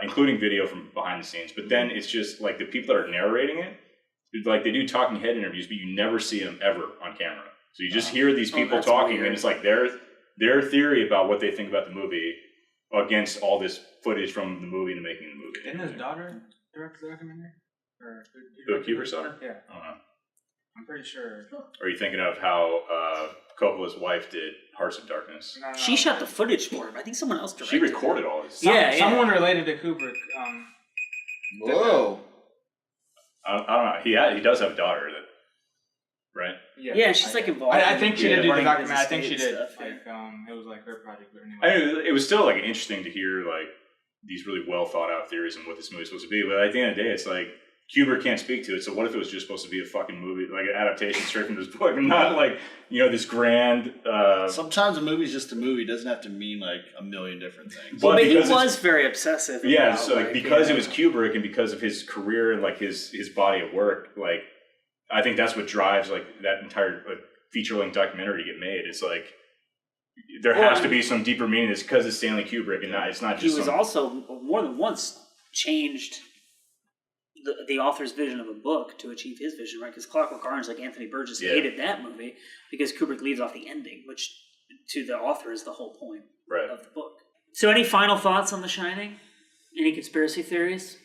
including video from behind the scenes. But then it's just like the people that are narrating it, like they do talking head interviews, but you never see them ever on camera. So you just hear these people talking, and it's like their theory about what they think about the movie against all this footage from the movie and the making of the movie. Didn't his daughter direct the documentary? Or Kubrick's daughter? Yeah. I don't know. I'm pretty sure. Or are you thinking of how Coppola's wife did Hearts of Darkness? No. She shot the footage for him. I think someone else directed. She recorded all this. Someone related to Kubrick. Whoa. I don't know. He does have a daughter that right? Yeah, she's like involved. I think she did do the running documentary. I business think she did. stuff, yeah. It was like her project, but anyway. I mean, it was still like interesting to hear like these really well thought out theories on what this movie's supposed to be. But at the end of the day, it's like Kubrick can't speak to it. So what if it was just supposed to be a fucking movie, like an adaptation straight from this book, and not like this grand. Sometimes a movie's just a movie. It doesn't have to mean like a million different things. Well, but he was very obsessive. Yeah, about, so because it was Kubrick and because of his career and like his body of work, like I think that's what drives like that entire feature-length documentary to get made. It's like there has to be some deeper meaning. It's because it's Stanley Kubrick, and it's not just. He was also more than once changed the author's vision of a book to achieve his vision, right? Because Clockwork Orange, like Anthony Burgess, hated that movie because Kubrick leaves off the ending, which to the author is the whole point of the book. So, any final thoughts on The Shining? Any conspiracy theories?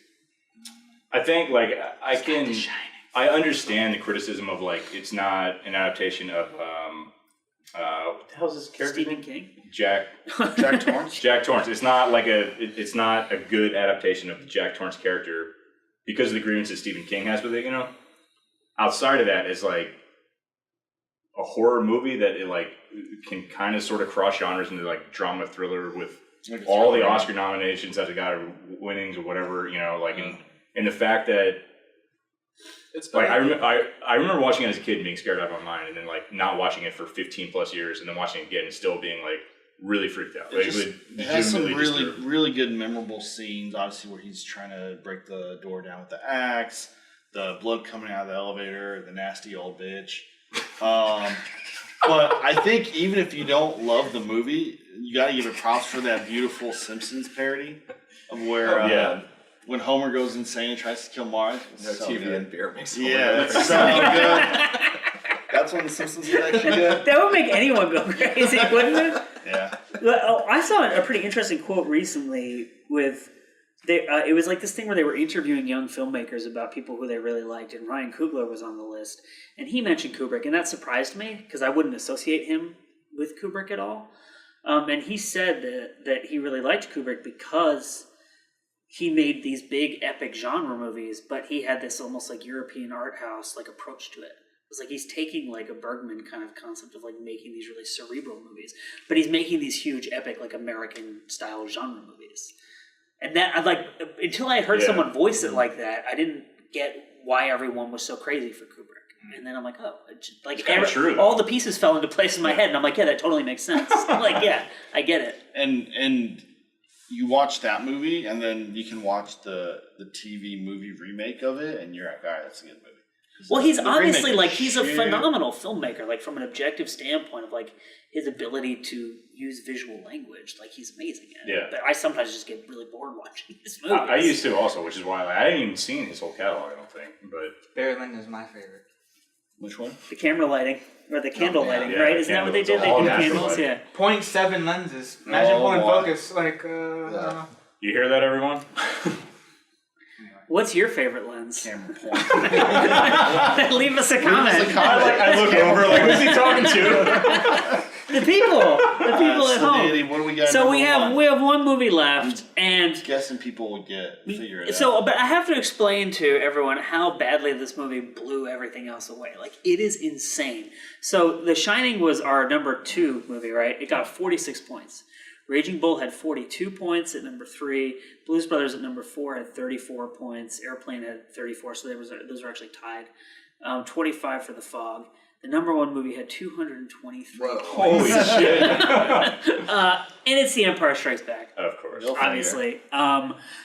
I think like I understand the criticism of like it's not an adaptation of what the hell is this character? Stephen King. Jack Torrance. Jack Torrance. It's not like it's not a good adaptation of the Jack Torrance character because of the grievances Stephen King has with it. Outside of that, it's like a horror movie that it like can kind of sort of cross genres into like drama thriller with like all the Oscar nominations that it got winnings or whatever. And the fact that. It's like I remember watching it as a kid and being scared out of my mind, and then like not watching it for 15 plus years, and then watching it again and still being like really freaked out. It has some really good memorable scenes. Obviously, where he's trying to break the door down with the axe, the blood coming out of the elevator, the nasty old bitch. But I think even if you don't love the movie, you got to give it props for that beautiful Simpsons parody of where. When Homer goes insane and tries to kill Marge. So TV good. and beer makes Homer that's so good. That's when the Simpsons is actually good. That would make anyone go crazy, wouldn't it? Yeah. I saw a pretty interesting quote recently with... it was like this thing where they were interviewing young filmmakers about people who they really liked, and Ryan Coogler was on the list. And he mentioned Kubrick, and that surprised me, because I wouldn't associate him with Kubrick at all. And he said that he really liked Kubrick because... he made these big epic genre movies, but he had this almost like European art house like approach to it. It was like he's taking like a Bergman kind of concept of like making these really cerebral movies, but he's making these huge epic like American style genre movies. And that I like until I heard someone voice it like that, I didn't get why everyone was so crazy for Kubrick. And then I'm like, true, all the pieces fell into place in my head, and I'm like, yeah, that totally makes sense. I'm like, yeah, I get it. And you watch that movie, and then you can watch the TV movie remake of it, and you're like, all right, that's a good movie. Well, he's obviously like he's a phenomenal filmmaker, like from an objective standpoint of like his ability to use visual language. Like he's amazing at it. But I sometimes just get really bored watching his movies. I used to also, which is why I hadn't even seen his whole catalog. I don't think, but Barry Lyndon is my favorite. Which one? The camera lighting or the candle lighting, right? Isn't that what they did? They do candles, 0.7 lenses. Imagine pulling focus like. You hear that, everyone? What's your favorite lens? Camera point. Leave us a comment. I look over like, who's he talking to? The people at home. Danny, what do we got? So we have one movie fleft, and I'm guessing people would figure it out. So, but I have to explain to everyone how badly this movie blew everything else away. Like it is insane. So, The Shining was our number 2 movie, right? It got 46 points. Raging Bull had 42 points at number 3. Blues Brothers at number 4 had 34 points. Airplane had 34, so those were actually tied. 25 for The Fog. The number 1 movie had 223 points. Holy shit. And it's The Empire Strikes Back. Of course. Obviously.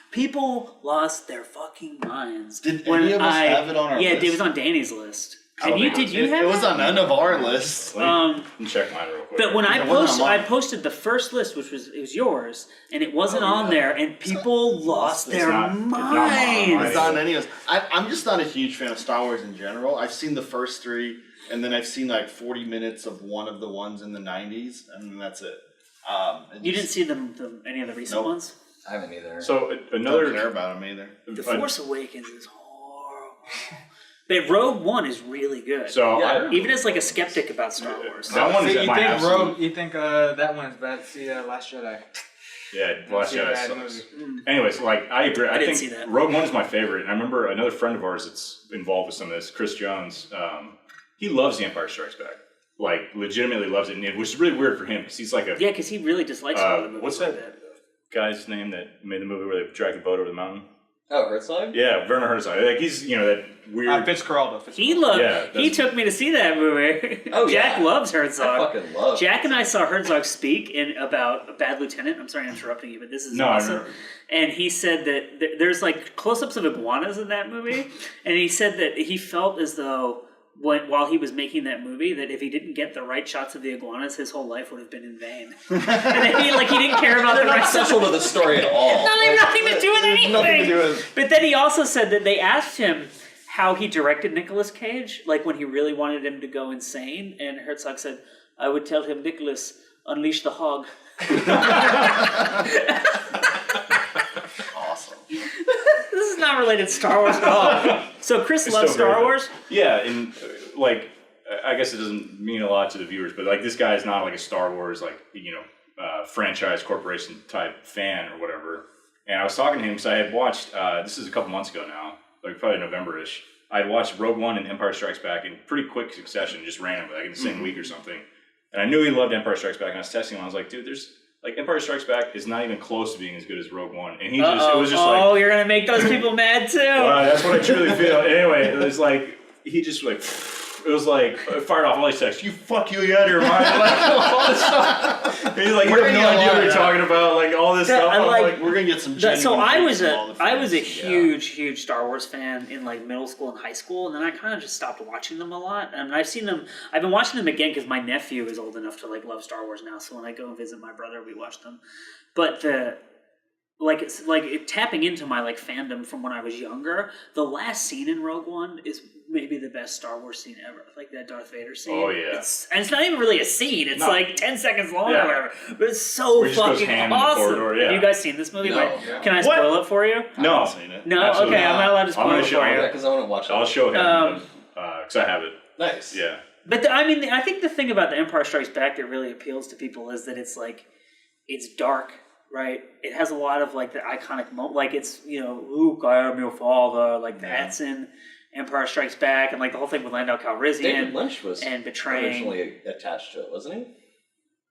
People lost their fucking minds. Did any of us have it on our list? Yeah, it was on Danny's list. Did you have it? It was on none of our lists. Let me check mine real quick. But when I posted the first list, it was yours, and it wasn't on there, and people lost their minds. It's on any of us. I'm just not a huge fan of Star Wars in general. I've seen the first 3, and then I've seen like 40 minutes of one of the ones in the 90s, and then that's it. You didn't see any of the recent ones? I haven't either. So I don't care about them either. The Force Awakens is horrible. But Rogue One is really good. So even as like a skeptic about Star Wars. That one is my absolute. You think that one's bad? See, Last Jedi. Yeah, Last Jedi sucks. Anyways, like I agree. I didn't think see that. Rogue One is my favorite, and I remember another friend of ours that's involved with some of this, Chris Jones. he loves The Empire Strikes Back. Like, legitimately loves it, which is really weird for him because he's like a... Yeah, because he really dislikes all the movies. What's that guy's name that made the movie where they drag the boat over the mountain? Oh, Herzog? Yeah, Werner Herzog. Like, he's, that weird... Fitzcarraldo. He took me to see that movie. Oh, Jack loves I Herzog. fucking love Jack and I saw Herzog speak about A Bad Lieutenant. I'm sorry I'm interrupting you, but this is awesome. And he said that there's like close-ups of iguanas in that movie, and he said that he felt as though while he was making that movie, that if he didn't get the right shots of the iguanas, his whole life would have been in vain. And he didn't care about the right central to the story at all. Nothing to do with anything. Nothing to do with... But then he also said that they asked him how he directed Nicolas Cage, like when he really wanted him to go insane, and Herzog said, "I would tell him, Nicholas, unleash the hog." Awesome. This is not related to Star Wars at all. So Chris loves Star Wars? Yeah, and like, I guess it doesn't mean a lot to the viewers, but like this guy is not like a Star Wars, like, franchise corporation type fan or whatever. And I was talking to him because I had watched, this is a couple months ago now, like probably November-ish. I had watched Rogue One and Empire Strikes Back in pretty quick succession, just randomly, like in the same week or something. And I knew he loved Empire Strikes Back, and I was testing him. I was like, dude, Empire Strikes Back is not even close to being as good as Rogue One. And it was just like... Oh, you're going to make those people mad too. That's what I truly feel. Anyway, it was like, he just like... It was like, fired off all these texts. You out of your mind. Like, all this stuff. And he's like, you have no idea what you're talking about. Like, all this stuff. I'm like, we're going to get some So I was a huge Star Wars fan in like middle school and high school. And then I kind of just stopped watching them a lot. And I've been watching them again because my nephew is old enough to like love Star Wars now. So when I go and visit my brother, we watch them. But tapping into my like fandom from when I was younger, the last scene in Rogue One is maybe the best Star Wars scene ever. Like that Darth Vader scene. Oh yeah. And it's not even really a scene. It's like 10 seconds long or whatever. But it's so fucking awesome. Have you guys seen this movie? No. Can I spoil it for you? No. I haven't seen it. No? Absolutely Okay, not. I'm not allowed to spoil it for you. Because I want to watch it. I'll show him because I have it. Nice. Yeah. But I think the thing about The Empire Strikes Back that really appeals to people is that it's like, it's dark, right? It has a lot of like the iconic moment, like it's, Luke, I am your father, like that's in Empire Strikes Back, and like the whole thing with Lando Calrissian. David Lynch was betraying. attached to it, wasn't he?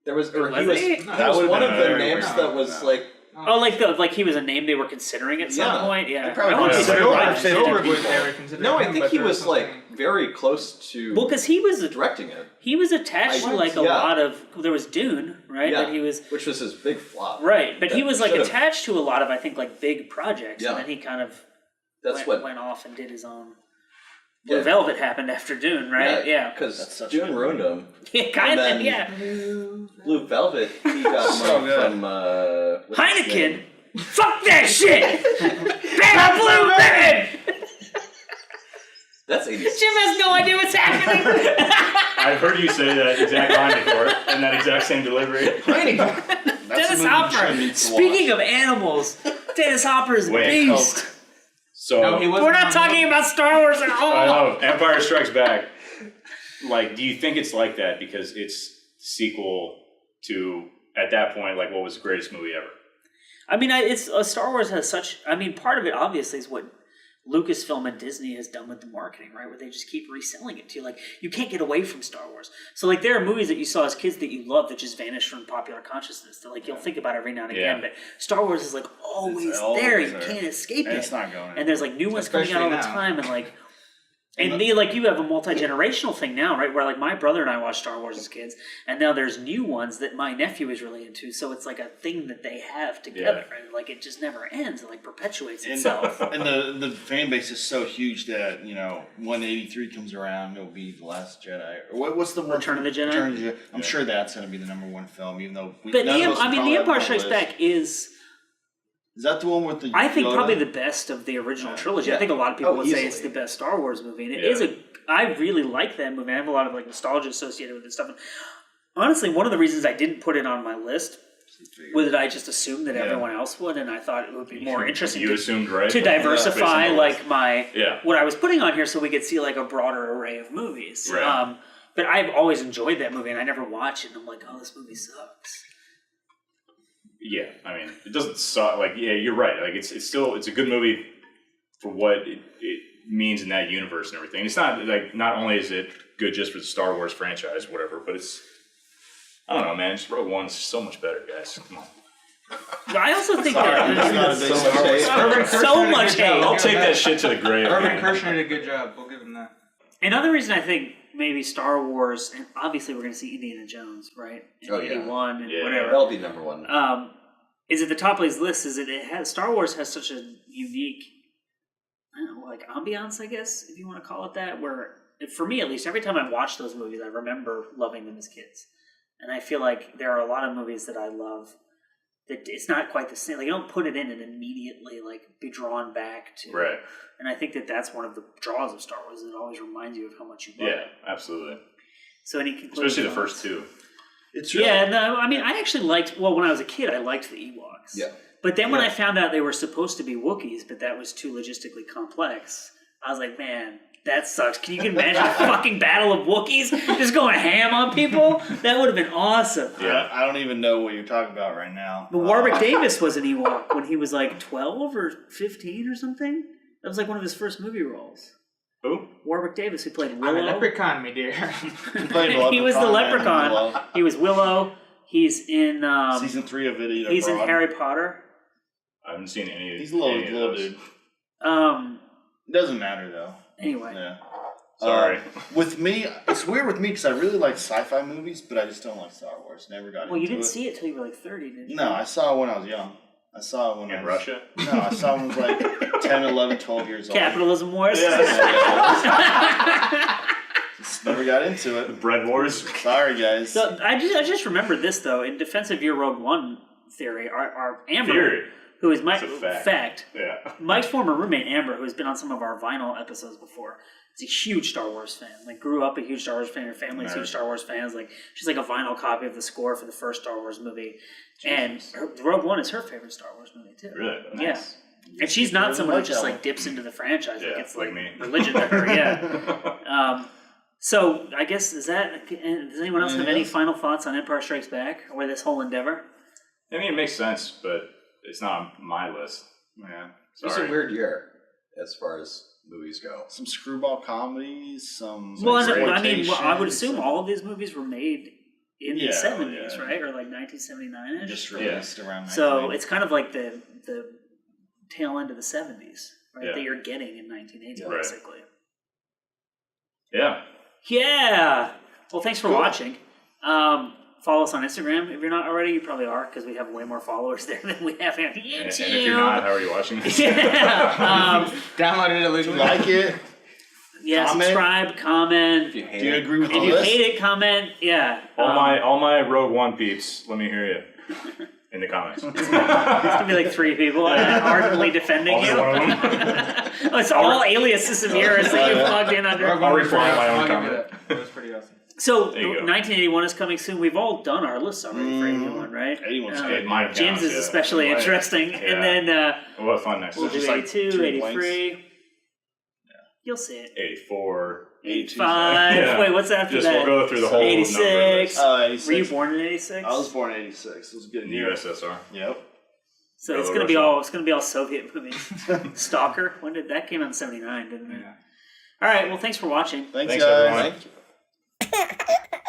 There was, or Was he was. he? That was one of the names that was like. Oh, like he was a name they were considering at some point. Yeah, probably I wouldn't be surprised. Spielberg was there considering. No, I him, think but he there was like very close to. Well, because he was directing it. He was attached to like a lot of. There was Dune, right? Yeah, that he was, which was his big flop. Right, but he was like attached to a lot of, I think, like big projects, and then he kind of went off and did his own. Blue Velvet happened after Dune, right? Yeah, because Dune ruined him. Yeah, kind of. Yeah. Blue Velvet, he got money from Heineken. Fuck that shit! Ban Blue Ribbon! That's 80s. Jim has no idea what's happening. I've heard you say that exact line before, in that exact same delivery. Heineken. Dennis Hopper. Speaking of animals, Dennis Hopper is a beast. So we're not talking about Star Wars at all. I know. Empire Strikes Back. Like, do you think it's like that because it's sequel to, at that point, like what was the greatest movie ever? I mean, Star Wars has such. I mean, part of it obviously is what Lucasfilm and Disney has done with the marketing, right? Where they just keep reselling it to you. Like, you can't get away from Star Wars. So, like, there are movies that you saw as kids that you love that just vanished from popular consciousness. That, like, you'll think about every now and again. But Star Wars is, like, always there. You can't escape it. It's not going anywhere. And there's, like, new ones coming out all the time. And, like... And you have a multi-generational thing now, right? Where like my brother and I watched Star Wars as kids, and now there's new ones that my nephew is really into. So it's like a thing that they have together, and like it just never ends. It like perpetuates itself. And the fan base is so huge that when 83 comes around, it'll be The Last Jedi. Or what's the one? Return of the Jedi. Return of the Jedi. I'm sure that's going to be the number one film, even though. The Empire Strikes Back is. Is that the one with the? I think probably the best of the original trilogy. I think a lot of people would say it's the best Star Wars movie, and it is I really like that movie. I have a lot of like nostalgia associated with this stuff. And honestly, one of the reasons I didn't put it on my list was that I just assumed that everyone else would, and I thought it would be more interesting. You assumed, right? To diversify like my what I was putting on here, so we could see like a broader array of movies. Right. But I've always enjoyed that movie, and I never watch it. And I'm like, oh, this movie sucks. Yeah, I mean, it doesn't suck. Like, yeah, you're right. Like, it's a good movie for what means in that universe and everything. It's not like, not only is it good just for the Star Wars franchise, whatever, but it's, I don't know, man. Just Rogue One's so much better, guys. Come on. I also think So much hate. I'll take that shit to the grave. Irvin man. Kershner did a good job. We'll give him that. Another reason I think maybe Star Wars, and obviously we're going to see Indiana Jones, right? In 81 and whatever. That'll be number one. Is at the top of his list is that Star Wars has such a unique, I don't know, like ambiance, I guess, if you want to call it that, where, for me at least, every time I watch those movies, I remember loving them as kids. And I feel like there are a lot of movies that I love that it's not quite the same. Like, you don't put it in and immediately, like, be drawn back to. Right. And I think that that's one of the draws of Star Wars, is it always reminds you of how much you love it. Yeah, absolutely. So any conclusions? Especially the first two. It's really, Yeah, no, I mean, I actually liked, well, when I was a kid, I liked the Ewoks. Yeah. But then when I found out they were supposed to be Wookiees, but that was too logistically complex, I was like, man, that sucks. Can you imagine a fucking battle of Wookiees just going ham on people? That would have been awesome. Yeah. I don't even know what you're talking about right now. But Warwick Davis was an Ewok when he was like 12 or 15 or something. That was like one of his first movie roles. Who? Warwick Davis, who played I'm Willow. a leprechaun, me dear. He was the leprechaun. He was Willow. He's in Season 3 of Video. he's in Harry Potter. I haven't seen any of He's a little those. dude. It doesn't matter though. Anyway. Yeah. Sorry. With me, it's weird with me because I really like sci-fi movies, but I just don't like Star Wars. Never got into it. Well, you didn't see it till you were like 30, did you? No, I saw it when I was young. I saw it when I In was... Russia? No, I saw it when I was like 10, 11, 12 years old. Capitalism Wars. Just never got into The it. Bread Wars? Sorry, guys. So I just remembered this though. In defense of your Rogue One theory, our Amber, Theory. who is Mike, It's a fact, Yeah. Mike's former roommate Amber, who has been on some of our vinyl episodes before, is a huge Star Wars fan. Like, grew up a huge Star Wars fan. Her family's huge Star Wars fans. Like, she's like a vinyl copy of the score for the first Star Wars movie, and Rogue One is her favorite Star Wars movie too. Really? Yeah. And she's not someone who just like dips into the franchise. Yeah, Like, it's like like me. religion to her. Yeah. So I guess does anyone else have any final thoughts on Empire Strikes Back or this whole endeavor? I mean, it makes sense, but it's not on my list. Yeah. It's Sorry. a weird year as far as movies go. Some screwball comedies, some... Well, I mean, exploitation, I would assume some- all of these movies were made in the Yeah, 70s, yeah. right, or like 1979ish. Just released around So 1980. it's kind of like the tail end of the 70s, right? Yeah. That you're getting in 1980, Right. basically. Yeah. Yeah. Well, thanks for watching. Follow us on Instagram if you're not already. You probably are because we have way more followers there than we have on YouTube. And if you're not, how are you watching this? Yeah. Downloaded it illegally. Like it? Yeah. Comment. Subscribe, comment. If you hate Do you it, agree with the If you list? hate it, comment. Yeah. All my Rogue One peeps, let me hear you in the comments. It's gonna be like 3 people ardently defending Only you. one of them. Oh, it's all aliases of yours that you've plugged in under. I'll reply my own I'll give you comment. that. That was pretty awesome. So There you go. 1981 is coming soon. We've all done our lists already for 81, right? 81's Um, good. Mine James counts, is yeah. especially Right. interesting. Yeah. And then We'll have fun next we'll time. do just like 82, 3 83. You'll see it. 84. 85. Yeah. Wait, what's after Just that? we'll go through the whole 86. number list. 86. Were you born in 86? I was born in 86. It was a good In the year. USSR. Yep. So it's Hello, gonna be Russia. all Soviet movies. Stalker. When did that came out in 79, didn't it? Yeah. All right. Well, thanks for watching. Thanks Thanks, guys. everyone.